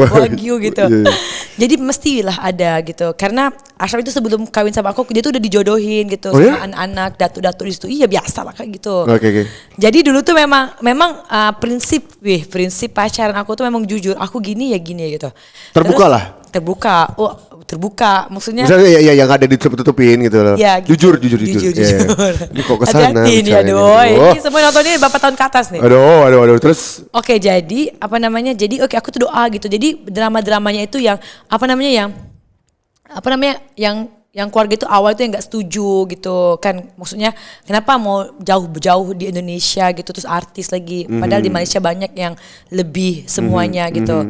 wagyu gitu. Iya, iya. Jadi mestilah ada gitu. Karena Ashraf itu sebelum kawin sama aku dia tuh udah dijodohin gitu Oh sama ya? anak-anak, datu-datu di situ. Iya biasa lah kayak gitu. Oke, oke. Jadi dulu tuh memang prinsip pacaran aku tuh memang jujur. Aku gini ya gitu. Terbuka lah. Terbuka. Oh, terbuka. Maksudnya Misalnya ya yang ada ditutup-tutupin gitu loh. ya, gitu. Jujur. Iya. Ini kok kesana Hati-hati nih bicaranya aduh. nih. Oh. Ini semua nontonnya berapa tahun ke atas nih. Aduh. Terus Oke, jadi apa namanya? Jadi oke aku tuh doa gitu. Jadi drama-dramanya itu yang yang keluarga itu awal itu yang nggak setuju gitu kan, maksudnya kenapa mau jauh-jauh di Indonesia gitu terus artis lagi padahal di Malaysia banyak yang lebih semuanya gitu.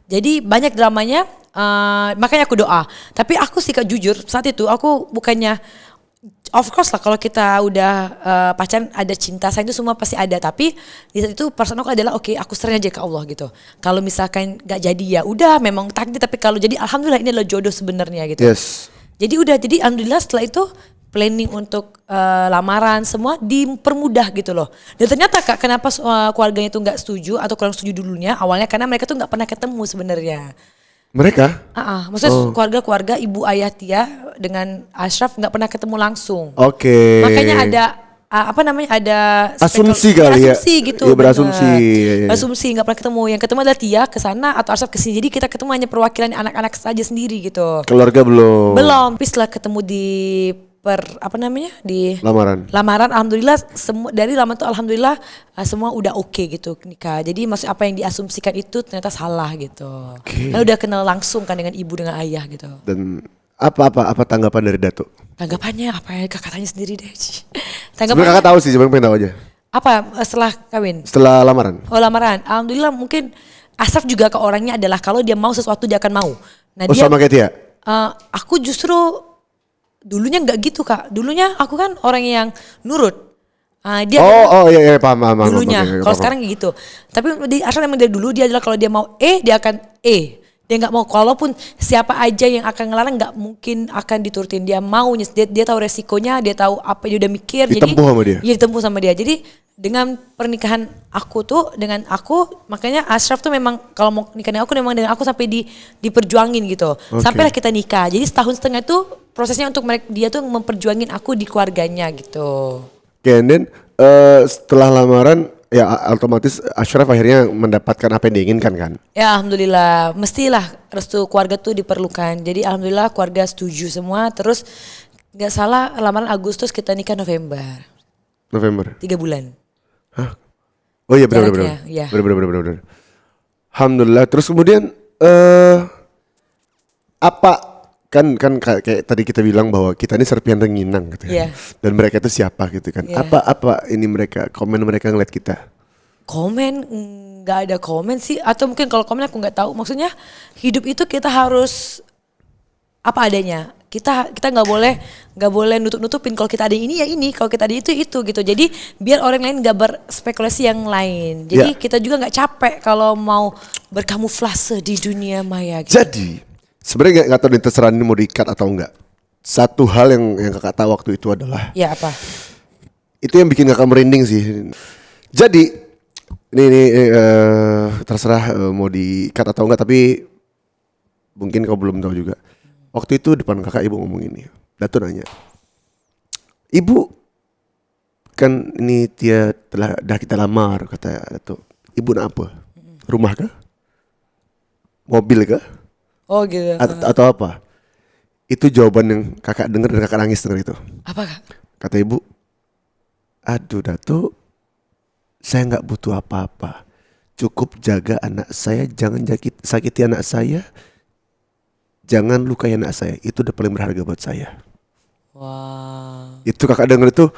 Jadi banyak dramanya, makanya aku doa. Tapi aku sih Kak, jujur saat itu aku bukannya, of course lah kalau kita udah pacaran ada cinta sayang itu semua pasti ada, tapi di saat itu perasaan aku adalah oke, aku sering aja ke Allah gitu. Kalau misalkan gak jadi ya udah memang takdir, tapi kalau jadi alhamdulillah ini adalah jodoh sebenarnya gitu. yes. Jadi alhamdulillah setelah itu planning untuk lamaran semua dipermudah gitu loh. Dan ternyata Kak, kenapa keluarganya itu nggak setuju atau kurang setuju dulunya awalnya karena mereka tuh nggak pernah ketemu sebenarnya. Mereka? Maksudnya keluarga ibu ayah Tia dengan Ashraf nggak pernah ketemu langsung. Oke. Makanya ada ada Asumsi kali ya. asumsi gitu. Iya, berasumsi. bener. Asumsi nggak pernah ketemu. Yang ketemu adalah Tia ke sana atau Ashraf ke sini. Jadi kita ketemu hanya perwakilan anak-anak saja sendiri gitu. Keluarga belum. Belum, tapi setelah ketemu di di Lamaran. alhamdulillah semua dari lama tuh alhamdulillah semua udah oke gitu nikah. Jadi maksud apa yang diasumsikan itu ternyata salah gitu. Oke. Kan udah kenal langsung kan dengan ibu dengan ayah gitu. Dan apa tanggapan dari Datuk? Tanggapannya apa ya, Kak, katanya sendiri deh. Sebenarnya kakak tahu sih, sebenarnya pengen tahu aja. Apa setelah kawin? Setelah lamaran. Oh, lamaran. Alhamdulillah mungkin Ashraf juga ke orangnya adalah kalau dia mau sesuatu dia akan mau. Nah, Oh, sama kayak Tia? aku justru dulunya nggak gitu Kak. Dulunya aku kan orang yang nurut. Dia Iya paham. dulunya. Oke, Kalau paham. sekarang kayak gitu. Tapi di Ashraf memang dari dulu dia adalah kalau dia mau dia akan Dia nggak mau, kalaupun siapa aja yang akan ngelarang nggak mungkin akan diturutin. Dia mau, dia tahu resikonya, dia tahu apa, dia udah mikir. Ditempuh sama dia. Iya, ditempuh sama dia. Jadi dengan pernikahan dengan aku, makanya Ashraf tuh memang kalau mau nikah dengan aku memang dengan aku sampai diperjuangin gitu. Oke. Sampailah kita nikah. Jadi setahun setengah itu prosesnya untuk dia tuh memperjuangin aku di keluarganya gitu. Oke, and then setelah lamaran ya otomatis Ashraf akhirnya mendapatkan apa yang diinginkan kan? Ya alhamdulillah, mestilah restu keluarga tuh diperlukan. Jadi alhamdulillah keluarga setuju semua. Terus nggak salah lamaran Agustus, kita nikah November. 3 bulan. Hah? Oh iya benar. Jaraknya, iya. Benar. Alhamdulillah. Terus kemudian apa kan kayak tadi kita bilang bahwa kita ini serpihan renginang gitu Iya. kan. Dan mereka itu siapa gitu kan. Iya. Apa ini komen mereka ngeliat kita. Komen nggak ada komen sih, atau mungkin kalau komen aku nggak tahu. Maksudnya hidup itu kita harus apa adanya. Kita nggak boleh nutup-nutupin. Kalau kita ada ini ya ini, kalau kita ada itu gitu. Jadi biar orang lain nggak berspekulasi yang lain. Jadi kita juga nggak capek kalau mau berkamuflase di dunia maya. Gitu. Jadi sebenarnya nggak tahu nih, terserah ini mau diikat atau enggak. Satu hal yang kakak tahu waktu itu adalah Ya apa? itu yang bikin kakak merinding sih. Jadi ini terserah mau diikat atau enggak, tapi mungkin kau belum tahu juga. Waktu itu depan kakak ibu ngomong ini. Datuk nanya, ibu kan ini Tia dah kita lamar, kata Datuk. Ibu nak apa? Rumah kah? Mobil kah? Oh gitu. Atau apa? Itu jawaban yang kakak dengar dan kakak nangis dengar itu. Apa Kak? Kata ibu, aduh Datuk, saya nggak butuh apa-apa. Cukup jaga anak saya, jangan sakiti anak saya, jangan lukai anak saya. Itu udah paling berharga buat saya. Wah. Itu kakak dengar itu,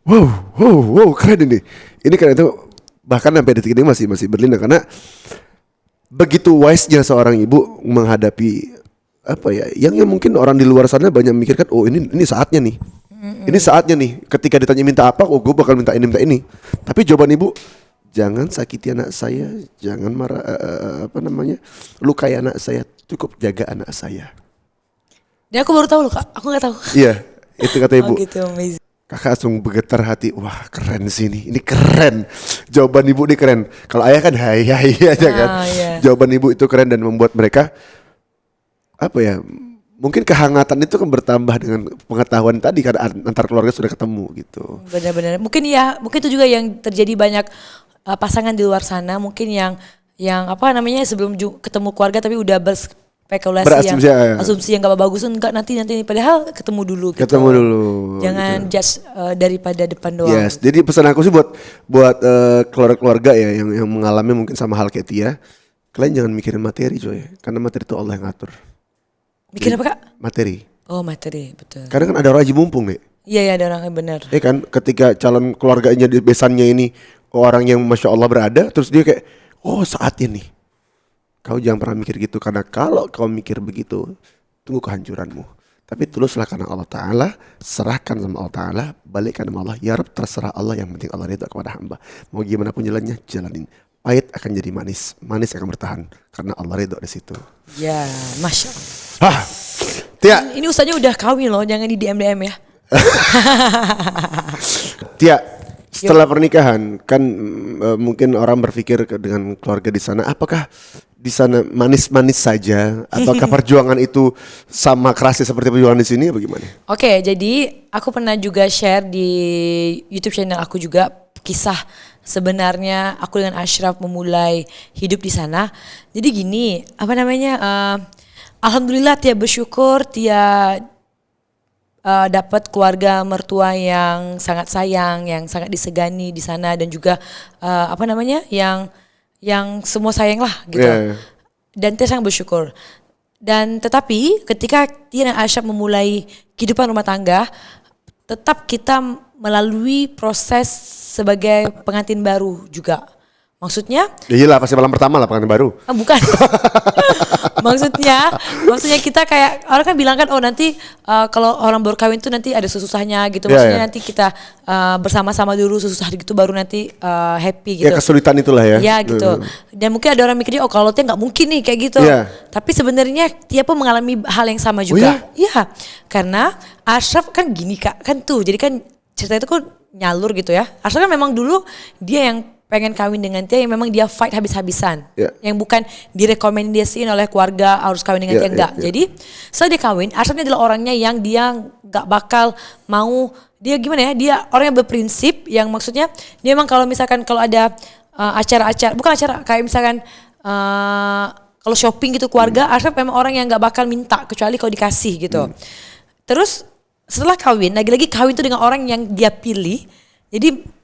wow, keren ini. Ini kan itu bahkan sampai detik ini masih berlinang karena begitu wise-nya seorang ibu menghadapi apa ya, yang mungkin orang di luar sana banyak memikirkan, oh ini saatnya nih. Ini saatnya nih, ketika ditanya minta apa, oh gue bakal minta ini. Tapi jawaban ibu, jangan sakiti anak saya, jangan lukai anak saya, cukup jaga anak saya. Dan aku baru tahu loh Kak, aku nggak tahu. Iya, itu kata ibu. Oh gitu, amazing. Kakak langsung bergetar hati, wah keren sih ini keren. Jawaban ibu ini keren. Kalau ayah kan hai aja kan. Iya. Jawaban ibu itu keren dan membuat mereka apa ya? Mungkin kehangatan itu kan bertambah dengan pengetahuan tadi karena antar keluarga sudah ketemu gitu. Benar-benar. Mungkin itu juga yang terjadi banyak pasangan di luar sana mungkin yang apa namanya sebelum ketemu keluarga tapi udah berspekulasi asumsi yang gak bagus enggak nanti padahal ketemu dulu gitu. Ketemu dulu. Jangan gitu. judge daripada depan doang. Yes, jadi pesan aku sih buat keluarga-keluarga ya yang mengalami mungkin sama hal kayak Tia, kalian jangan mikirin materi coy, karena materi itu Allah yang ngatur. Bikin apa Kak? Materi. Oh materi, betul. Karena kan ada orang haji mumpung nih. Iya ada orang yang benar. Ya kan, ketika calon keluarganya di besannya ini orang yang Masya Allah berada, terus dia kayak, oh saat ini. Kau jangan pernah mikir gitu, karena kalau kau mikir begitu, tunggu kehancuranmu. Tapi tuluslah karena Allah Ta'ala, serahkan sama Allah Ta'ala, balikkan sama Allah. Ya Rabb, terserah Allah, yang penting Allah ridha kepada hamba. Mau gimana pun jalannya, jalanin. Pahit akan jadi manis, manis akan bertahan karena Allah ridho di situ. Ya, Masya Allah. Hah, Tia. Ini ustaznya udah kawin loh, jangan di DM ya. Tia, setelah pernikahan kan mungkin orang berpikir dengan keluarga di sana, apakah di sana manis-manis saja ataukah perjuangan itu sama kerasnya seperti perjuangan di sini, bagaimana? Oke, jadi aku pernah juga share di YouTube channel aku juga kisah sebenarnya aku dengan Ashraf memulai hidup di sana. Jadi gini, apa namanya? Alhamdulillah Tia bersyukur Tia dapat keluarga mertua yang sangat sayang, yang sangat disegani di sana dan juga apa namanya? yang semua sayang lah gitu. Yeah. Dan Tia sangat bersyukur. Dan tetapi ketika Tia dan Ashraf memulai kehidupan rumah tangga, tetap kita melalui proses sebagai pengantin baru juga. Maksudnya? Ya iyalah pasti malam pertama lah pengantin baru. Bukan. maksudnya kita kayak orang kan bilang kan oh nanti kalau orang baru kawin tuh nanti ada susahnya gitu. Maksudnya nanti kita bersama-sama dulu susah gitu baru nanti happy gitu. Ya kesulitan itulah ya. Ya gitu. Dan mungkin ada orang mikirnya oh kalau Tia nggak mungkin nih kayak gitu. Yeah. Tapi sebenarnya Tia pun mengalami hal yang sama juga. Iya. Karena Ashraf kan gini Kak, kan tuh jadi kan cerita itu kan nyalur gitu ya. Ashraf kan memang dulu dia yang pengen kawin dengan Tia yang memang dia fight habis-habisan. Yang bukan direkomendasiin oleh keluarga harus kawin dengan Tia, enggak. Jadi setelah dia kawin, Ashraf ini adalah orangnya yang dia gak bakal mau, dia gimana ya, dia orang yang berprinsip yang maksudnya dia memang kalau misalkan kalau ada acara-acara, bukan acara kayak misalkan kalau shopping gitu keluarga, Ashraf memang orang yang gak bakal minta kecuali kalau dikasih gitu. Terus setelah kawin, lagi-lagi kawin itu dengan orang yang dia pilih, jadi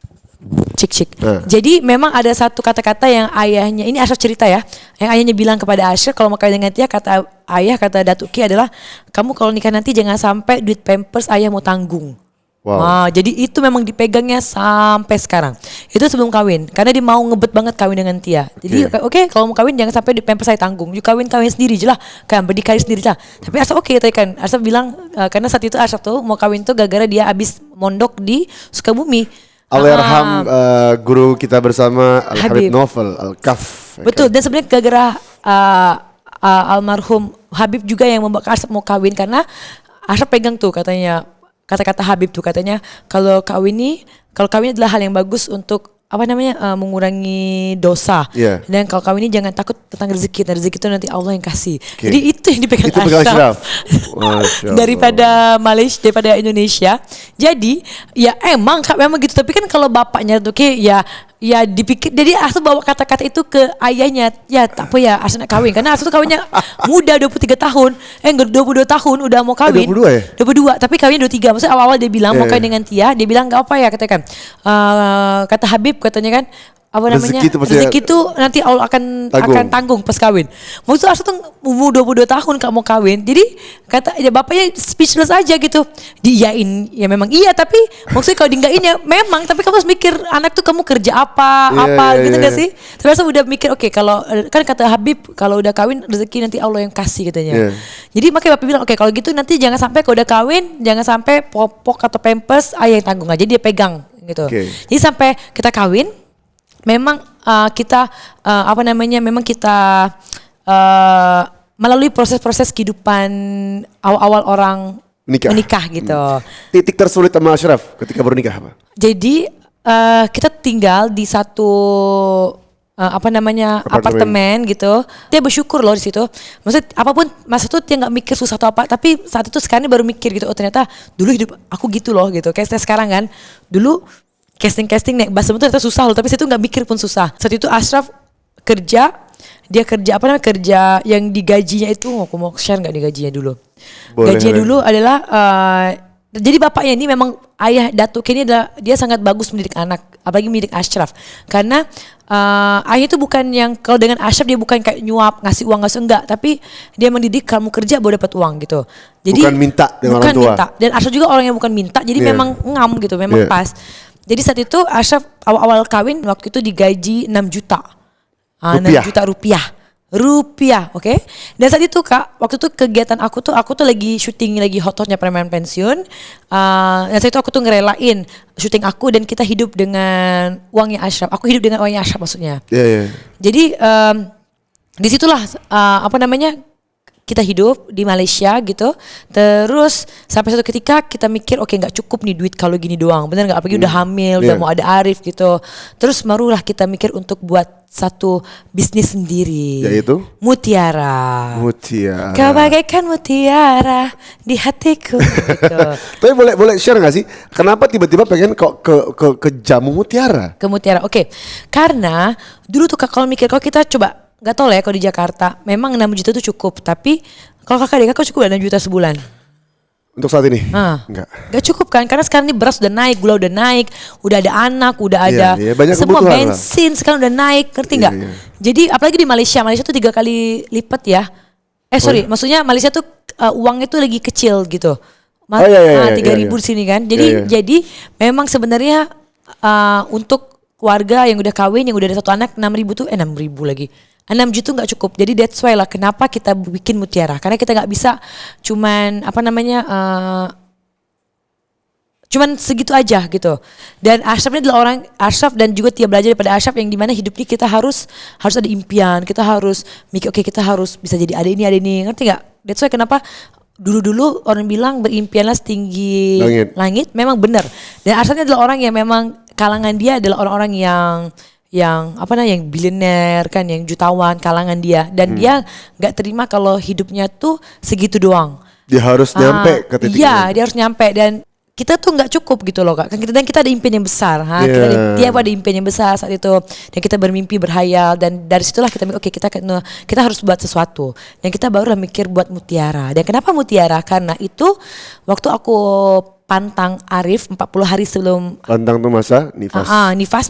cik. Jadi memang ada satu kata-kata yang ayahnya, ini Ashraf cerita ya, yang ayahnya bilang kepada Ashraf kalau mau kawin dengan Tia, kata ayah, kata Datuk Ki adalah kamu kalau nikah nanti jangan sampai duit pampers ayah mau tanggung. Wow. Nah, jadi itu memang dipegangnya sampai sekarang. Itu sebelum kawin, karena dia mau ngebet banget kawin dengan Tia. Jadi oke, kalau mau kawin jangan sampai duit pampers saya tanggung. You kawin sendiri aja lah, kan berdikari sendiri aja. Tapi Ashraf oke, tadi kan Ashraf bilang karena saat itu Ashraf tuh mau kawin tuh gara-gara dia habis mondok di Sukabumi. Allahyarham guru kita bersama Al-Habib Novel Al-Kaf. Betul, dan sebenarnya gara-gara almarhum Habib juga yang membuat Ashraf mau kawin karena Ashraf pegang tuh katanya kata-kata Habib tuh katanya kalau kawin adalah hal yang bagus untuk apa namanya mengurangi dosa. Dan kalau kawin ini jangan takut tentang rezeki, dan rezeki itu nanti Allah yang kasih. Jadi itu yang dipegang Ashraf. daripada Malaysia, daripada Indonesia. Jadi ya emang gitu, tapi kan kalau bapaknya tuh ya dipikir, jadi Ashraf bawa kata-kata itu ke ayahnya, ya tak apa ya Ashraf nak kawin, karena Ashraf tuh kawinnya muda 23 tahun, 22 tahun udah mau kawin. 22 ya? 22, tapi kawinnya 23, maksudnya awal-awal dia bilang mau kawin dengan Tia, dia bilang gak apa ya katakan, kata Habib katanya kan, apa namanya rezeki itu nanti Allah akan tanggung pas kawin. Maksudnya Ashraf tuh umur 22 tahun gak mau kawin, jadi kata ya bapaknya speechless aja gitu. Diiyain ya memang iya, tapi maksudnya kalau diinggain ya memang, tapi kamu harus mikir anak tuh kamu kerja apa gitu gak sih? Tapi Ashraf udah mikir oke, kalau kan kata Habib kalau udah kawin rezeki nanti Allah yang kasih katanya. Jadi makanya bapak bilang oke, kalau gitu nanti jangan sampai kalau udah kawin jangan sampai popok atau pampers ayah yang tanggung aja, dia pegang gitu. Jadi sampai kita kawin memang kita memang kita melalui proses-proses kehidupan awal-awal orang menikah gitu. Titik tersulit sama Ashraf ketika baru nikah apa? Jadi kita tinggal di satu apartemen gitu. Dia bersyukur loh di situ. Maksudnya apapun masa itu dia nggak mikir susah atau apa. Tapi saat itu sekarang dia baru mikir gitu. Oh ternyata dulu hidup aku gitu loh gitu. Kayak sekarang kan. Dulu casting naik bus itu ternyata susah loh. Tapi saya tuh nggak mikir pun susah. Saat itu Ashraf kerja. Dia kerja kerja yang digajinya itu. Aku mau share nggak digajinya dulu? Boleh, Gajinya dulu adalah jadi bapaknya ini memang ayah Datuk ini adalah dia sangat bagus mendidik anak, apalagi mendidik Ashraf. Karena ayah itu bukan yang kalau dengan Ashraf dia bukan kayak nyuap ngasih uang enggak, tapi dia mendidik kamu kerja baru dapat uang gitu. Jadi bukan minta dengan orang tua. Minta. Dan Ashraf juga orang yang bukan minta, jadi memang ngam gitu, memang pas. Jadi saat itu Ashraf awal-awal kawin waktu itu digaji 6 juta. 6 juta rupiah, oke? Dan saat itu Kak, waktu itu kegiatan aku tuh lagi syuting lagi hot-hotnya Preman Pensiun. Dan saat itu aku tuh ngerelain syuting aku dan kita hidup dengan uangnya Ashraf. Aku hidup dengan uangnya Ashraf maksudnya. Jadi disitulah kita hidup di Malaysia gitu. Terus sampai suatu ketika kita mikir oke, nggak cukup nih duit kalau gini doang, bener nggak? Apalagi udah hamil, udah mau ada Arif gitu. Terus barulah kita mikir untuk buat satu bisnis sendiri. Yaitu? Mutiara. Mutiara. Kau bagaikan mutiara di hatiku. Gitu. Tapi boleh share nggak sih? Kenapa tiba-tiba pengen kok ke jamu mutiara? Ke mutiara, oke. Karena dulu tuh kalau mikir kalau kita coba nggak tahu lah ya kalau di Jakarta memang 6 juta itu cukup, tapi kalau kakak cukup 6 juta sebulan untuk saat ini? Nggak cukup kan, karena sekarang ini beras udah naik, gula udah naik, udah ada anak, udah ada semua bensin sekarang udah naik, ngerti nggak? Jadi apalagi di Malaysia tuh 3 kali lipat ya. Maksudnya Malaysia tuh uangnya tuh lagi kecil gitu. 3.000 di sini kan. Jadi memang sebenarnya untuk keluarga yang udah kawin, yang udah ada 1 anak, 6.000 tuh 6.000 lagi. 6 juta nggak cukup. Jadi that's why lah kenapa kita bikin mutiara. Karena kita nggak bisa cuman cuman segitu aja gitu. Dan Ashraf ini adalah Ashraf dan juga Tia belajar daripada Ashraf yang dimana hidup ini kita harus ada impian. Kita harus mikir oke, kita harus bisa jadi ada ini. Ngerti nggak? That's why kenapa dulu orang bilang berimpianlah setinggi langit. Memang benar. Dan Ashraf ini adalah orang yang memang kalangan dia adalah orang-orang yang bilioner kan, yang jutawan kalangan dia, dan dia nggak terima kalau hidupnya tuh segitu doang. Dia harus nyampe ke titik. Iya, dia harus nyampe, dan kita tuh nggak cukup gitu loh Kak. Dan kita ada impian yang besar, dia ada impian yang besar saat itu, dan kita bermimpi berhayal, dan dari situlah kita mikir oke, kita harus buat sesuatu, dan kita barulah mikir buat mutiara. Dan kenapa mutiara? Karena itu waktu aku pantang Arif 40 hari sebelum pantang tuh masa nifas.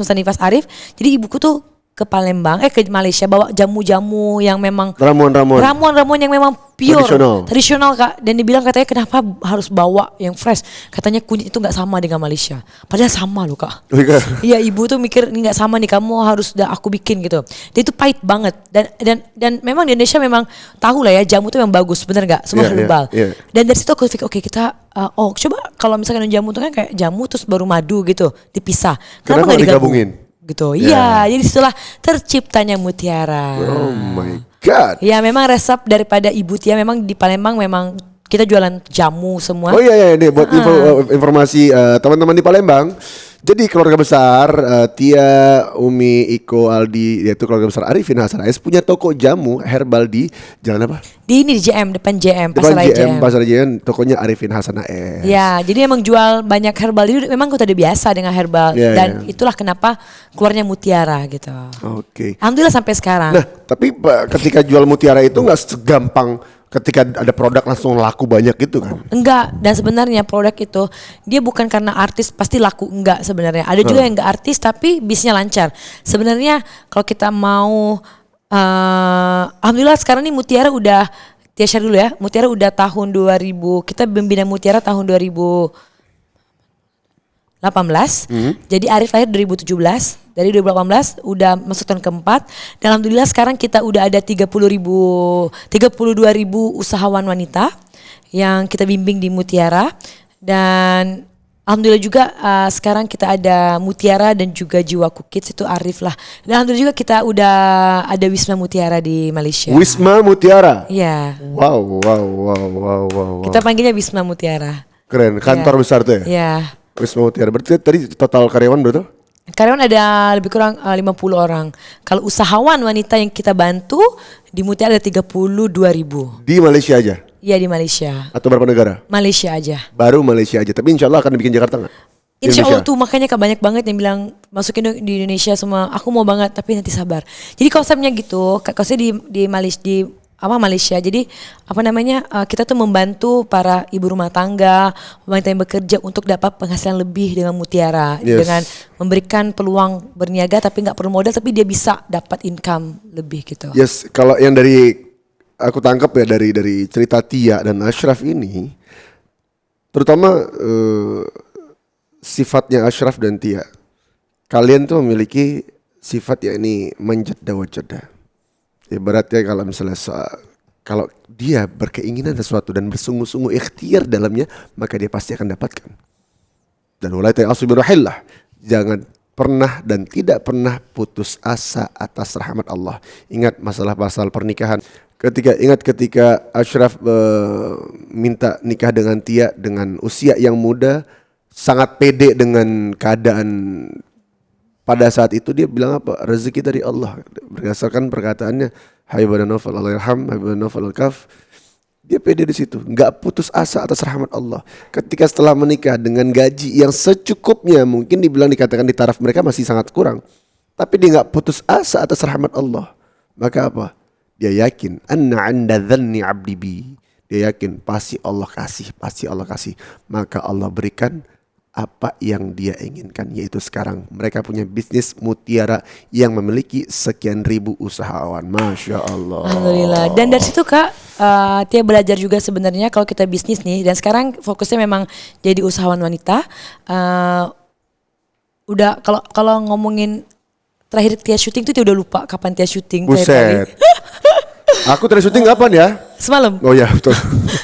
Masa nifas Arif. Jadi ibuku tuh ke Palembang, ke Malaysia bawa jamu-jamu yang memang ramuan yang memang pure, tradisional Kak. Dan dibilang katanya kenapa harus bawa yang fresh? Katanya kunyit itu nggak sama dengan Malaysia. Padahal sama loh Kak. Iya, ibu tuh mikir ini nggak sama nih, kamu harus aku bikin gitu. Dia itu pahit banget, dan memang di Indonesia memang tahu lah ya jamu tuh yang bagus, bener nggak? Semua herbal. Dan dari situ aku pikir oke, kita coba kalau misalkan jamu tuh kan kayak jamu terus baru madu gitu dipisah. Kenapa nggak digabungin? Gitu. Iya, jadi setelah terciptanya mutiara. Oh my god. Ya memang resep daripada Ibu Tia, memang di Palembang memang kita jualan jamu semua. Oh iya nih buat informasi teman-teman di Palembang. Jadi keluarga besar Tia, Umi, Iko, Aldi, yaitu keluarga besar Arifin Hasan AS punya toko jamu herbal di jalan apa? Di JM, depan JM, Pasar JM, tokonya Arifin Hasan AS. Ya, jadi emang jual banyak herbal. Jadi memang kita udah biasa dengan herbal, dan itulah kenapa keluarnya mutiara gitu. Oke. Alhamdulillah sampai sekarang. Nah, tapi ketika jual mutiara itu nggak segampang ketika ada produk langsung laku banyak gitu kan? Enggak, dan sebenarnya produk itu dia bukan karena artis pasti laku, enggak sebenarnya. Ada juga yang enggak artis tapi bisnisnya lancar. Sebenarnya kalau kita mau alhamdulillah sekarang nih mutiara udah, Tia share dulu ya. Mutiara udah tahun 2000, kita membina mutiara tahun 2018. Jadi Arif lahir 2017. Dari 2018 udah masuk tahun keempat. Dan alhamdulillah sekarang kita udah ada 32.000 usahawan wanita yang kita bimbing di Mutiara. Dan alhamdulillah juga sekarang kita ada Mutiara dan juga Jiwaku Kids itu Arif lah. Dan alhamdulillah juga kita udah ada Wisma Mutiara di Malaysia. Wisma Mutiara. Iya. Wow. Kita panggilnya Wisma Mutiara. Keren, kantor besar tuh ya? Iya. Wisma Mutiara. Berarti tadi total karyawan berapa? Karyawan ada lebih kurang 50 orang. Kalau usahawan wanita yang kita bantu di Mutiara ada 32.000. Di Malaysia aja? Iya di Malaysia. Atau berapa negara? Malaysia aja. Baru Malaysia aja. Tapi insya Allah akan dibikin Jakarta nggak? Insya Allah tuh makanya Kak banyak banget yang bilang masukin dong di Indonesia semua. Aku mau banget tapi nanti sabar. Jadi konsepnya gitu. Konsepnya di Malaysia. Jadi kita tuh membantu para ibu rumah tangga, wanita yang bekerja untuk dapat penghasilan lebih dengan Mutiara, dengan memberikan peluang berniaga tapi nggak perlu modal tapi dia bisa dapat income lebih gitu. Yes, kalau yang dari aku tangkap ya dari cerita Tia dan Ashraf ini, terutama sifatnya Ashraf dan Tia, kalian tuh memiliki sifat yakni manjadda wajadda. Ibaratnya kalau misalnya kalau dia berkeinginan sesuatu dan bersungguh-sungguh ikhtiar dalamnya, maka dia pasti akan dapatkan. Dan wala ta'asu birahillah, jangan pernah dan tidak pernah putus asa atas rahmat Allah. Ingat masalah pasal pernikahan. Ketika Ashraf minta nikah dengan Tia dengan usia yang muda, sangat pede dengan keadaan pada saat itu. Dia bilang apa? Rezeki dari Allah. Berdasarkan perkataannya, Haibana Nawfal Allahyarham, Haibana Nawfal Al-Kaf. Dia pede di situ, nggak putus asa atas rahmat Allah. Ketika setelah menikah dengan gaji yang secukupnya, mungkin dibilang dikatakan di taraf mereka masih sangat kurang, tapi dia nggak putus asa atas rahmat Allah. Maka apa? Dia yakin, anna 'inda dhanni 'abdi bi. Dia yakin pasti Allah kasih. Maka Allah berikan apa yang dia inginkan, yaitu sekarang mereka punya bisnis Mutiara yang memiliki sekian ribu usahawan. Masya Allah. Alhamdulillah. Dan dari situ Kak, Tia belajar juga sebenarnya kalau kita bisnis nih, dan sekarang fokusnya memang jadi usahawan wanita. Udah kalau ngomongin terakhir Tia syuting tuh Tia udah lupa kapan Tia syuting. Buset. Aku terakhir syuting kapan ya? Semalam. Oh ya betul.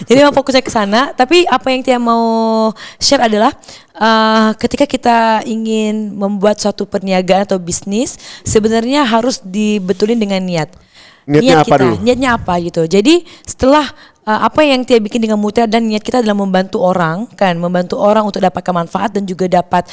Jadi memang fokusnya ke sana. Tapi apa yang Tia mau share adalah ketika kita ingin membuat suatu perniagaan atau bisnis, sebenarnya harus dibetulin dengan niat. Niatnya apa dulu? Niatnya apa gitu. Jadi setelah apa yang Tia bikin dengan Mutiara dan niat kita adalah membantu orang untuk dapatkan manfaat dan juga dapat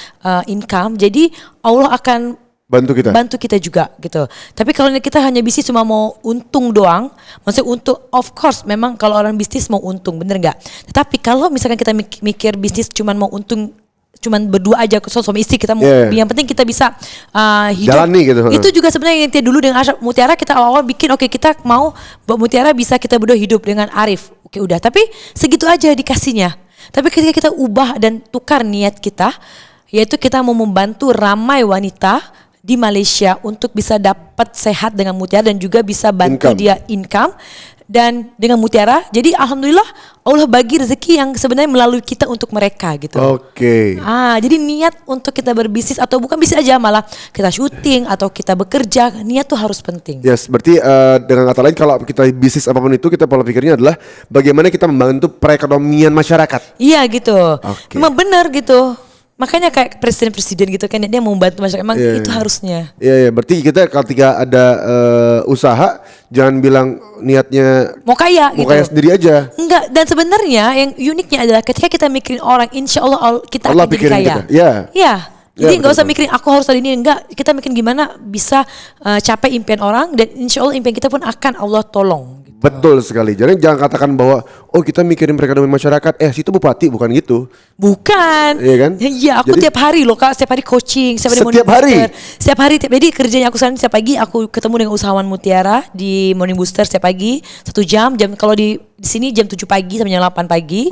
income. Jadi Allah akan bantu kita juga gitu. Tapi kalau kita hanya bisnis cuma mau untung doang, maksudnya untuk, of course memang kalau orang bisnis mau untung, bener nggak? Tetapi kalau misalkan kita mikir bisnis cuma mau untung, cuman berdua aja suami istri kita mau, yang penting kita bisa hidup. Jalani gitu. Itu juga sebenarnya yang dulu dengan Ashraf Mutiara kita awal bikin, kita mau Mutiara bisa kita berdua hidup dengan Arif. Oke udah, tapi segitu aja dikasihnya. Tapi ketika kita ubah dan tukar niat kita, yaitu kita mau membantu ramai wanita di Malaysia untuk bisa dapat sehat dengan Mutiara dan juga bisa bantu dia income dan dengan Mutiara. Jadi alhamdulillah Allah bagi rezeki yang sebenarnya melalui kita untuk mereka gitu. Oke. Jadi niat untuk kita berbisnis atau bukan bisnis aja, malah kita syuting atau kita bekerja, niat tuh harus penting. Yes, berarti dengan kata lain kalau kita bisnis apapun itu, kita pola pikirnya adalah bagaimana kita membantu perekonomian masyarakat. Iya gitu. Emang benar gitu. Makanya kayak presiden-presiden gitu kan, dia mau membantu masyarakat, emang itu harusnya. Iya, berarti kita ketika ada usaha jangan bilang niatnya mau kaya sendiri aja. Enggak, dan sebenarnya yang uniknya adalah ketika kita mikirin orang, insya Allah kita akan jadi kaya. Iya. Jadi nggak usah mikirin aku harus ada ini, enggak. Kita mikirin gimana bisa capai impian orang, dan insya Allah impian kita pun akan Allah tolong. Betul sekali. Jadi jangan katakan bahwa kita mikirin perekonomian masyarakat. Situ bupati, bukan gitu. Bukan. Iya kan? Iya, aku tiap hari loh Kak, setiap hari coaching, setiap hari Setiap hari. Jadi kerjanya aku sekarang setiap pagi aku ketemu dengan usahawan Mutiara di Morning Booster setiap pagi 1 jam. Kalau di sini jam 7 pagi sampai jam 8 pagi.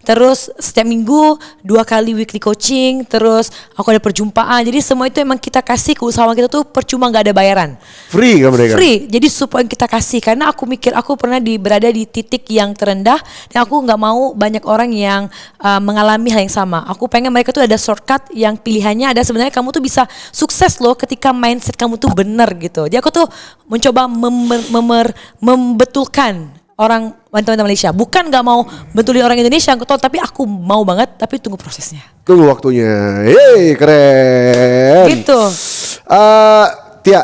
Terus setiap minggu 2 kali weekly coaching. Terus aku ada perjumpaan. Jadi semua itu emang kita kasih ke usahawan kita tuh percuma, nggak ada bayaran. Free kan mereka? Free. Jadi support yang kita kasih, karena aku mikir aku pernah berada di titik yang terendah dan aku nggak mau banyak orang yang mengalami hal yang sama. Aku pengen mereka tuh ada shortcut yang pilihannya ada, sebenarnya kamu tuh bisa sukses loh ketika mindset kamu tuh bener gitu. Jadi aku tuh mencoba membetulkan orang wanita Malaysia. Bukan nggak mau betulin orang Indonesia, tapi aku mau banget, tapi tunggu prosesnya. Tunggu waktunya. Yeay, keren. Gitu. Tia,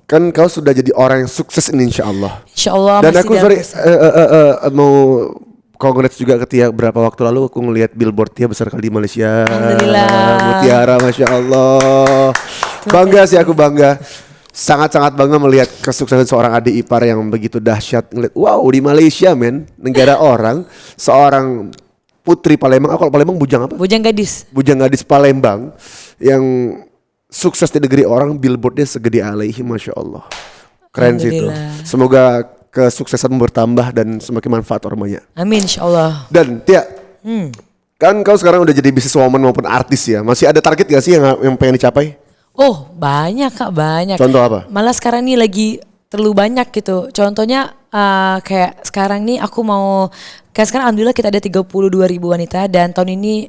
kan kau sudah jadi orang yang sukses ini insya Allah. Insya Allah. Dan masih aku sorry mau congrats juga ke Tia. Berapa waktu lalu aku ngelihat billboard Tia besar kali di Malaysia. Alhamdulillah. Mutiara, Masya Allah. Bangga sih, aku bangga. Sangat-sangat bangga melihat kesuksesan seorang adik ipar yang begitu dahsyat. Ngeliat, wow, di Malaysia men, negara orang, seorang putri Palembang. Kalau Palembang bujang apa? Bujang gadis. Bujang gadis Palembang yang sukses di negeri orang, billboardnya segede alaihi, Masya Allah. Keren sih itu. Semoga kesuksesan bertambah dan semakin manfaat orang banyak. Amin, insya Allah. Dan Tia, kan kau sekarang udah jadi businesswoman maupun artis ya. Masih ada target gak sih yang pengen dicapai? Oh banyak Kak, banyak. Contoh apa? Malah sekarang nih lagi terlalu banyak gitu. Contohnya kayak sekarang nih aku mau, kayak sekarang alhamdulillah kita ada 32.000 wanita. Dan tahun ini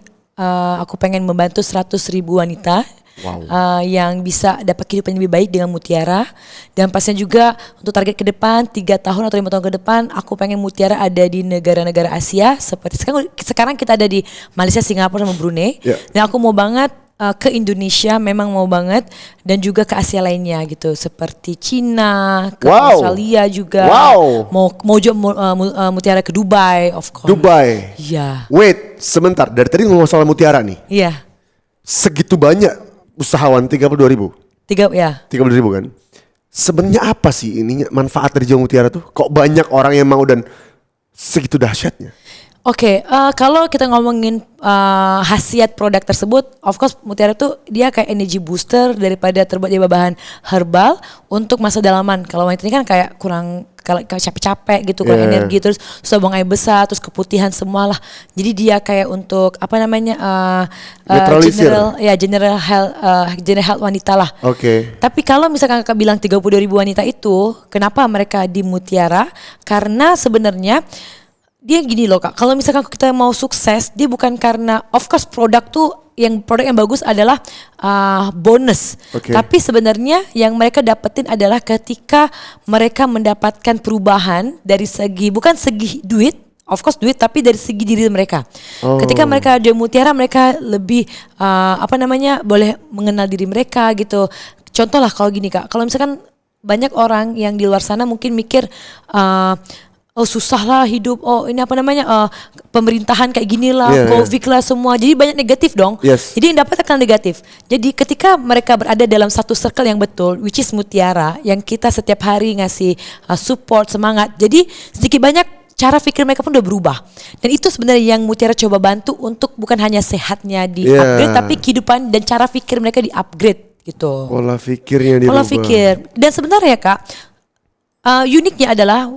aku pengen membantu 100.000 wanita. Wow. Yang bisa dapat kehidupan yang lebih baik dengan Mutiara. Dan pastinya juga untuk target ke depan 3 tahun atau 5 tahun ke depan aku pengen Mutiara ada di negara-negara Asia. Seperti sekarang kita ada di Malaysia, Singapura sama Brunei. Dan aku mau banget ke Indonesia, memang mau banget, dan juga ke Asia lainnya gitu, seperti Cina, ke Australia juga. Mau juga Mutiara ke Dubai, of course. Dubai. Iya. Wait, sebentar. Dari tadi ngomong soal Mutiara nih. Iya. Segitu banyak usahawan 32.000. 32.000 kan. Sebenarnya apa sih ininya manfaat dari Jawa Mutiara tuh? Kok banyak orang yang mau dan segitu dahsyatnya? Oke, kalau kita ngomongin khasiat produk tersebut, of course Mutiara tuh dia kayak energy booster daripada terbuat dari bahan herbal untuk masa dalaman. Kalau wanita ini kan kayak kurang, kalau capek-capek gitu, kurang energi, terus susah buang air besar, terus keputihan semua lah. Jadi dia kayak untuk apa namanya general health wanita lah. Oke. Tapi kalau misalkan kakak bilang 32.000 wanita itu, kenapa mereka di Mutiara? Karena sebenarnya dia gini loh Kak, kalau misalkan kita mau sukses, dia bukan karena, of course produk yang bagus adalah bonus. Tapi sebenarnya yang mereka dapetin adalah ketika mereka mendapatkan perubahan dari segi, bukan segi duit, of course duit, tapi dari segi diri mereka. Ketika mereka di Mutiara, mereka lebih boleh mengenal diri mereka gitu. Contoh lah kalau gini Kak, kalau misalkan banyak orang yang di luar sana mungkin mikir oh susah lah hidup, pemerintahan kayak gini lah, COVID lah semua, jadi banyak negatif dong. Jadi yang dapat akan negatif. Jadi ketika mereka berada dalam satu circle yang betul, which is Mutiara, yang kita setiap hari ngasih support, semangat, jadi sedikit banyak cara pikir mereka pun udah berubah. Dan itu sebenarnya yang Mutiara coba bantu untuk bukan hanya sehatnya di upgrade, tapi kehidupan dan cara pikir mereka di upgrade gitu. Pola pikirnya dirubah. Pola pikir. Dan sebenarnya Kak, uniknya adalah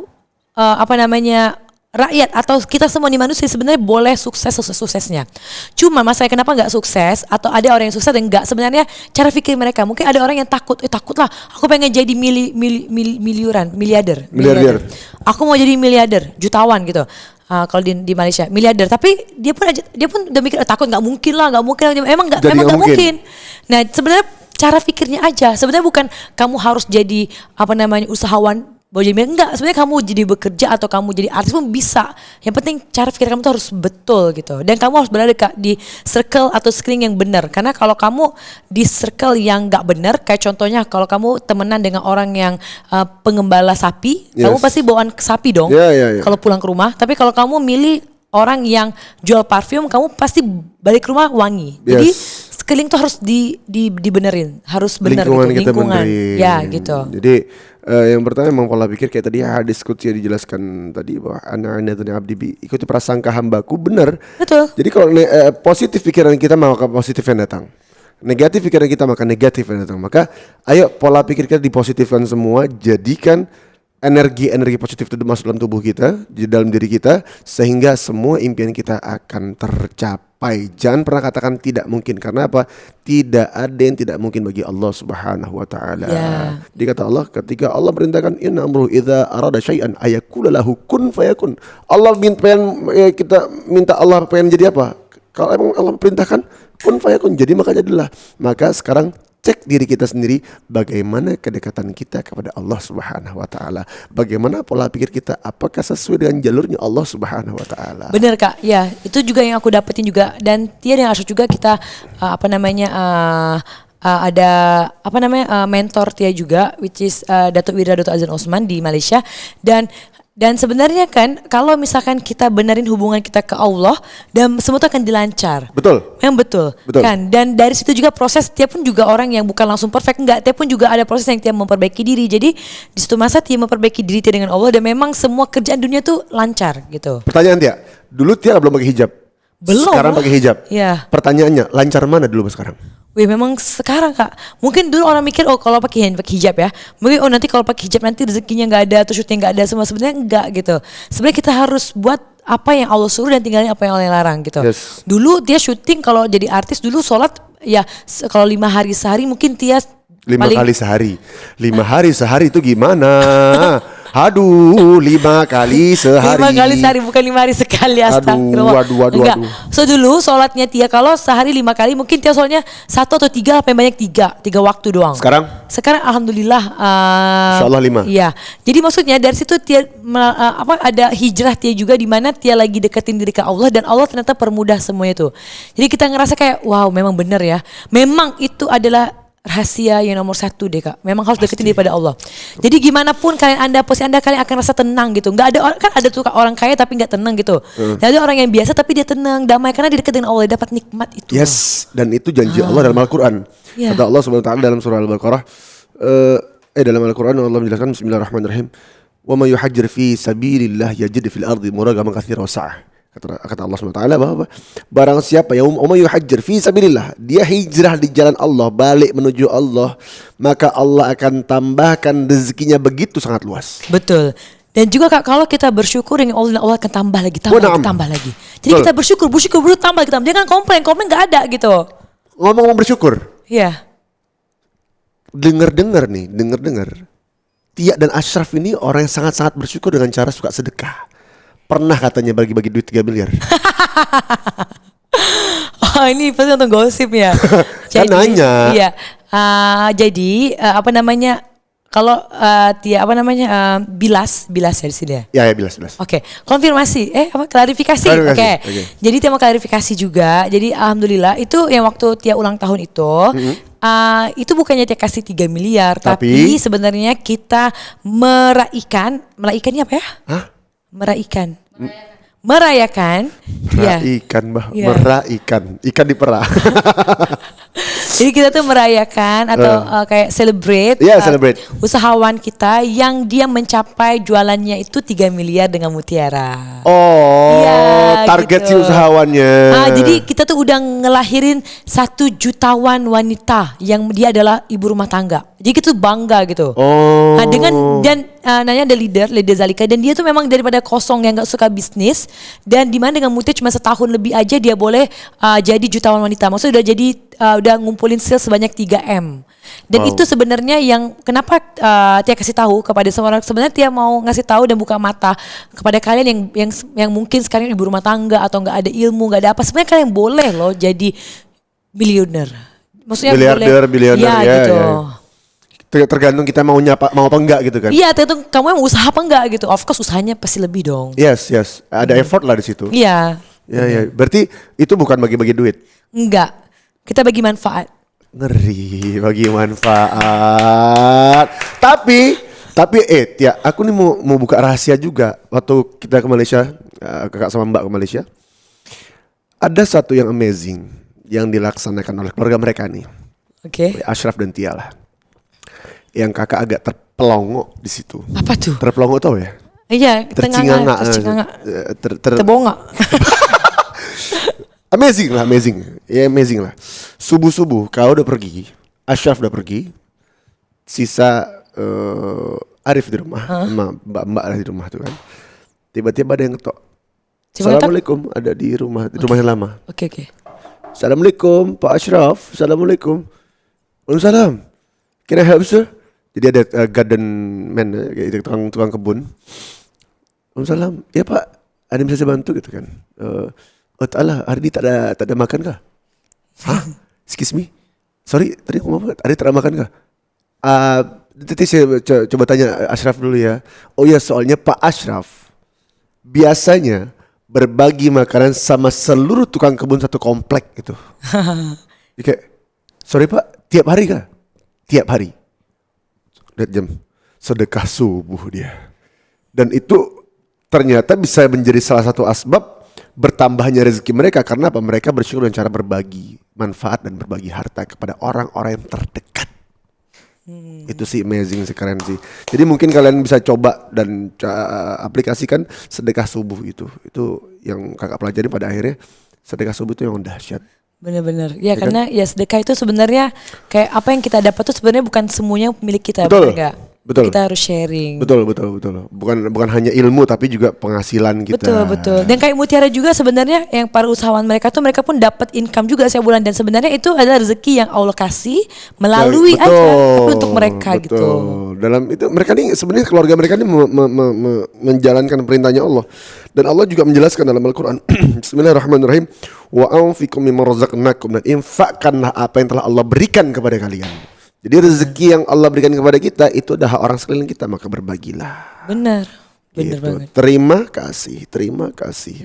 rakyat atau kita semua di manusia sebenarnya boleh suksesnya. Cuma masalah kenapa nggak sukses, atau ada orang yang sukses dan nggak, sebenarnya cara pikir mereka. Mungkin ada orang yang takut lah, aku pengen jadi miliarder. Aku mau jadi miliarder, jutawan gitu. Kalau di Malaysia miliarder, tapi dia pun udah mikir takut, nggak mungkin, emang nggak mungkin. Nah sebenarnya cara pikirnya aja, sebenarnya bukan kamu harus jadi usahawan. Enggak, sebenarnya kamu jadi bekerja atau kamu jadi artis pun bisa. Yang penting cara pikir kamu tuh harus betul gitu. Dan kamu harus berada di circle atau screen yang benar. Karena kalau kamu di circle yang nggak benar, kayak contohnya kalau kamu temenan dengan orang yang pengembala sapi, kamu pasti bawaan sapi dong. Kalau pulang ke rumah. Tapi kalau kamu milih orang yang jual parfum, kamu pasti balik ke rumah wangi. Jadi sekeliling tuh harus dibenerin, harus benar gitu, lingkungan. Ya gitu. Jadi yang pertama memang pola pikir kayak tadi hadis qudsi dijelaskan tadi bahwa ana abdi ikuti prasangka hambaku, benar. Betul. Jadi kalau positif pikiran kita maka positif yang datang. Negatif pikiran kita maka negatif yang datang. Maka ayo pola pikir kita dipositifkan semua, jadikan energi positif itu masuk dalam tubuh kita, di dalam diri kita, sehingga semua impian kita akan tercapai. Jangan pernah katakan tidak mungkin, karena apa? Tidak ada yang tidak mungkin bagi Allah Subhanahu wa taala. Dia kata Allah, ketika Allah perintahkan inna amruhu idza arada syai'an ayaqula lahu kun fayakun. Allah kita minta Allah pengen jadi apa? Kalau emang Allah perintahkan kun fayakun, jadi maka jadilah. Maka sekarang cek diri kita sendiri, bagaimana kedekatan kita kepada Allah Subhanahu wa taala. Bagaimana pola pikir kita, apakah sesuai dengan jalurnya Allah Subhanahu wa taala. Bener Kak, ya itu juga yang aku dapetin juga. Dan tiada yang harus juga kita ada mentor Tia juga, which is Datuk Wira Datuk Azan Osman di Malaysia. Dan sebenarnya kan kalau misalkan kita benerin hubungan kita ke Allah, dan semua itu akan dilancar. Betul. Memang betul. Kan. Dan dari situ juga proses, Tia pun juga orang yang bukan langsung perfect, enggak. Tia pun juga ada proses yang Tia memperbaiki diri. Jadi di situ masa Tia memperbaiki diri Tia dengan Allah, dan memang semua kerjaan dunia tuh lancar gitu. Pertanyaan Tia, dulu Tia belum pakai hijab. Belum. Sekarang pakai hijab. Iya. Pertanyaannya, lancar mana dulu sekarang? Wih, memang sekarang Kak, mungkin dulu orang mikir kalau pakai hijab ya, mungkin nanti kalau pakai hijab nanti rezekinya nggak ada atau syutingnya nggak ada semua. Sebenarnya enggak gitu. Sebenarnya kita harus buat apa yang Allah suruh dan tinggalin apa yang Allah larang gitu. Yes. Dulu dia syuting kalau jadi artis dulu sholat ya kalau 5 hari sehari mungkin Tia 5 kali sehari. 5 hari sehari itu gimana? Aduh, 5 kali sehari. 5 kali sehari, bukan 5 hari sekali, astagfirullah. Aduh. So dulu sholatnya Tia kalau sehari 5 kali, mungkin Tia sholatnya 1 atau 3, apa yang banyak 3 waktu doang. Sekarang alhamdulillah insyaallah 5. Iya. Jadi maksudnya dari situ Tia ada hijrah Tia juga, di mana Tia lagi deketin diri ke Allah, dan Allah ternyata permudah semuanya tuh. Jadi kita ngerasa kayak wow, memang bener ya. Memang itu adalah rahasia yang nomor 1 deh Kak. Memang harus deketin daripada Allah. Jadi gimana pun kalian akan rasa tenang gitu. Nggak ada kan ada tuh orang kaya tapi nggak tenang gitu. Ada orang yang biasa tapi dia tenang, damai karena dia dekat dengan Allah, dapat nikmat itu. Yes, dan itu janji Allah dalam Al-Qur'an. Yeah. Kata Allah Subhanahu wa taala dalam surah Al-Baqarah, dalam Al-Qur'an Allah menjelaskan bismillahirrahmanirrahim. Wa may yuhajjir fi sabilillah yajid fil ardi muragaman katsiran wa sa'ah. Kata Allah SWT bahwa barang siapa yang yuhajjir fi sabilillah, dia hijrah di jalan Allah, balik menuju Allah, maka Allah akan tambahkan rezekinya begitu sangat luas. Betul. Dan juga Kak, kalau kita bersyukur dengan Allah akan tambah lagi. Jadi kita bersyukur tambah. Jangan komplain nggak ada gitu. Ngomong bersyukur. Iya. Dengar Tia dan Ashraf ini orang yang sangat-sangat bersyukur dengan cara suka sedekah. Pernah katanya bagi-bagi duit 3 miliar. Oh, ini pasti nonton gosip ya. Kan nanya. Iya. Kalau Tia bilas ya di sini ya. Ya bilas. Oke, konfirmasi. Klarifikasi. Oke. Jadi Tia mau klarifikasi juga. Jadi alhamdulillah itu yang waktu Tia ulang tahun itu, itu bukannya Tia kasih 3 miliar, tapi sebenarnya kita merayakannya apa ya? Hah? Merayakan. Ikan dipera. Jadi kita tuh merayakan atau kayak celebrate, usahawan kita yang dia mencapai jualannya itu 3 miliar dengan Mutiara. Target gitu. Si usahawannya. Jadi kita tuh udah ngelahirin 1 jutawan wanita yang dia adalah ibu rumah tangga. Jadi kita tuh bangga gitu. Nanya ada leader Zalika, dan dia tuh memang daripada kosong yang gak suka bisnis, dan dimana dengan Mutia cuma setahun lebih aja dia boleh jadi jutawan wanita. Maksudnya udah ngumpulin sales sebanyak 3M. Dan itu sebenarnya yang kenapa Tia kasih tahu kepada semua orang. Sebenarnya Tia mau ngasih tahu dan buka mata kepada kalian yang mungkin sekarang ibu rumah tangga atau nggak ada ilmu, nggak ada apa. Sebenarnya kalian boleh loh jadi miliuner. Maksudnya miliarder ya, gitu. Ya. Tergantung kita mau apa enggak gitu kan. Iya, tergantung kamu yang usaha apa enggak gitu. Of course usahanya pasti lebih dong. Yes. Ada effort lah di situ. Iya. Ya. Berarti itu bukan bagi-bagi duit. Enggak. Kita bagi manfaat. Ngeri, bagi manfaat. Tapi Tia, aku nih mau buka rahasia juga. Waktu kita ke Malaysia, kakak sama mbak ke Malaysia, ada satu yang amazing yang dilaksanakan oleh keluarga mereka nih. Oke. Ashraf dan Tia lah. Yang kakak agak terpelongo di situ. Apa tuh? Terpelongo tau ya? Iya, tercingangak. Terbongak. Amazing lah. Subuh kau udah pergi, Ashraf udah pergi, sisa Arif di rumah, mbak di rumah tuh kan. Tiba-tiba ada yang ketok. Assalamualaikum, ada di rumah yang lama. Oke. Assalamualaikum Pak Ashraf. Assalamualaikum. Waalaikumsalam. Can I help sir? Jadi ada garden man, tukang kebun. Waalaikumsalam. Ya Pak, ada yang bisa saya bantu gitu kan? Oh ta'ala, hari ini tak ada makan kah? Hah? Excuse me? Sorry, tadi ngomong apa? Ada teramakan nggak? Nanti saya coba tanya Ashraf dulu ya. Oh ya, soalnya Pak Ashraf biasanya berbagi makanan sama seluruh tukang kebun satu komplek gitu. Jadi kayak, sorry Pak, tiap hari kah? Tiap hari. Lihat jam, sedekah subuh dia. Dan itu ternyata bisa menjadi salah satu asbab bertambahnya rezeki mereka. Karena apa? Mereka bersyukur dengan cara berbagi manfaat dan berbagi harta kepada orang-orang yang terdekat. Itu sih amazing, keren sih. Jadi mungkin kalian bisa coba dan aplikasikan sedekah subuh itu. Itu yang kakak pelajari pada akhirnya, sedekah subuh itu yang dahsyat. Bener-bener. Ya, karena kan? ya sedekah itu sebenarnya kayak apa yang kita dapat tuh sebenarnya bukan semuanya milik kita, Betul. bener nggak? Betul. Kita harus sharing. Betul. Bukan hanya ilmu tapi juga penghasilan kita. Betul. Dan kayak Mutiara juga sebenarnya yang para usahawan mereka tuh mereka pun dapat income juga setiap bulan, dan sebenarnya itu adalah rezeki yang Allah kasih melalui Ya, aja tapi untuk mereka gitu. Dalam itu mereka nih sebenarnya keluarga mereka ini menjalankan perintahnya Allah. Dan Allah juga menjelaskan dalam Al-Qur'an. Bismillahirrahmanirrahim. Wa anfiqu mimma razaqnakum, dan infakkanlah apa yang telah Allah berikan kepada kalian. Jadi rezeki yang Allah berikan kepada kita itu adalah orang sekeliling kita, maka berbagilah. Bener Gitu. banget. Terima kasih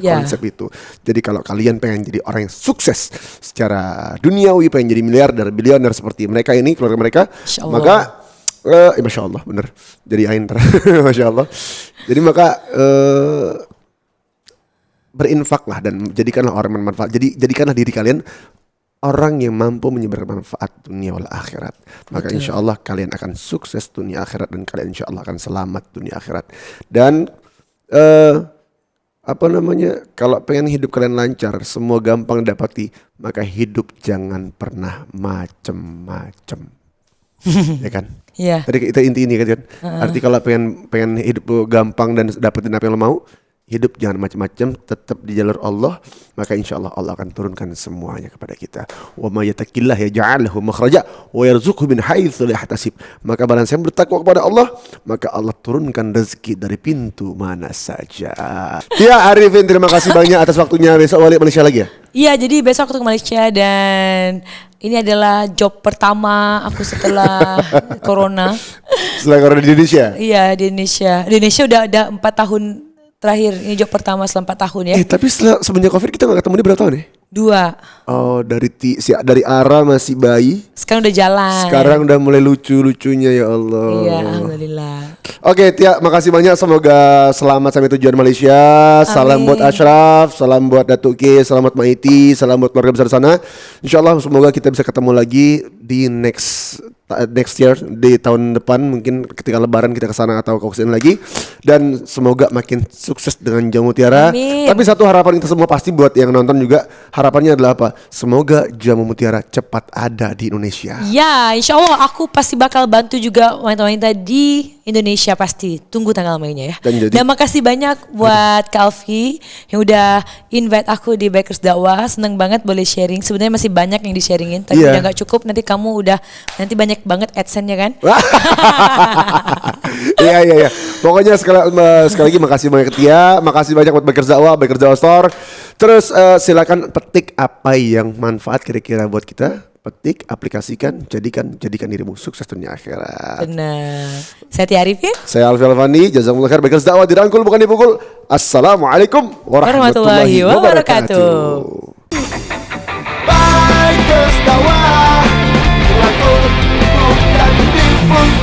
Ya. konsep itu. Jadi kalau kalian pengen jadi orang yang sukses secara duniawi, pengen jadi miliarder, bilioner seperti mereka ini, keluarga mereka, Masya Allah. maka Masya Allah, bener. Jadi ain Masya Allah. Jadi maka berinfaklah dan jadikanlah orang bermanfaat. Jadikanlah diri kalian orang yang mampu menyebarkan manfaat dunia wal akhirat. Maka insya Allah kalian akan sukses dunia akhirat, dan kalian insya Allah akan selamat dunia akhirat. Dan kalau pengen hidup kalian lancar, semua gampang dapati, maka hidup jangan pernah macem-macem. Ya kan? Iya. Tadi itu inti ini kan. Arti kalau pengen hidup gampang dan dapetin apa yang lo mau, hidup jangan macam-macam, tetap di jalur Allah, maka insya Allah Allah akan turunkan semuanya kepada kita. Wa may yattaqillah yaj'al lahu makhraja wa yarzuqhu min haitsu la yahtasib. Maka barang siapa bertakwa kepada Allah, maka Allah turunkan rezeki dari pintu mana saja. Ya Arifin, terima kasih banyak atas waktunya. Besok balik Malaysia lagi ya? Iya, jadi besok aku ke Malaysia dan ini adalah job pertama aku setelah Corona. Setelah Corona di Indonesia? Iya, di Indonesia. Di Indonesia udah ada 4 tahun terakhir. Ini job pertama setelah 4 tahun ya. Tapi semenjak COVID kita gak ketemu dia berapa tahun ya? 2. Oh, dari Ara masih bayi, Sekarang udah jalan. sekarang udah mulai lucu-lucunya, ya Allah. Iya, alhamdulillah. Oke, Tia, makasih banyak. Semoga selamat sampai tujuan Malaysia. Salam buat Ashraf, salam buat Datuk K, salam buat Maiti, salam buat keluarga besar sana. Insyaallah semoga kita bisa ketemu lagi di next year, di tahun depan, mungkin ketika lebaran kita kesana atau ke sini lagi. Dan semoga makin sukses dengan Jamu Mutiara. Amin. Tapi satu harapan kita semua pasti buat yang nonton juga, harapannya adalah apa? Semoga Jamu Mutiara cepat ada di Indonesia. Ya, insya Allah aku pasti bakal bantu juga wanita-wanita di Indonesia pasti. Tunggu tanggal mainnya ya. Dan makasih banyak buat Kak Alfi yang udah invite aku di Bakers Dakwah. Seneng banget boleh sharing. Sebenarnya masih banyak yang di-sharingin, tapi udah gak cukup. Nanti banyak banget AdSense-nya kan. Iya. Pokoknya sekali lagi makasih banyak Tia, makasih banyak buat Bakers Dakwah Store. Terus silakan petik apa yang manfaat kira-kira buat kita. Petik, aplikasikan, jadikan dirimu sukses dunia akhirat. Benar. Saya Tia Arifin. Saya Alfi Alfani. Jazakumullah khair. Bakers Dakwah dirangkul bukan dipukul. Assalamualaikum warahmatullahi wabarakatuh. Bakers Dakwah dirangkul bukan dipukul.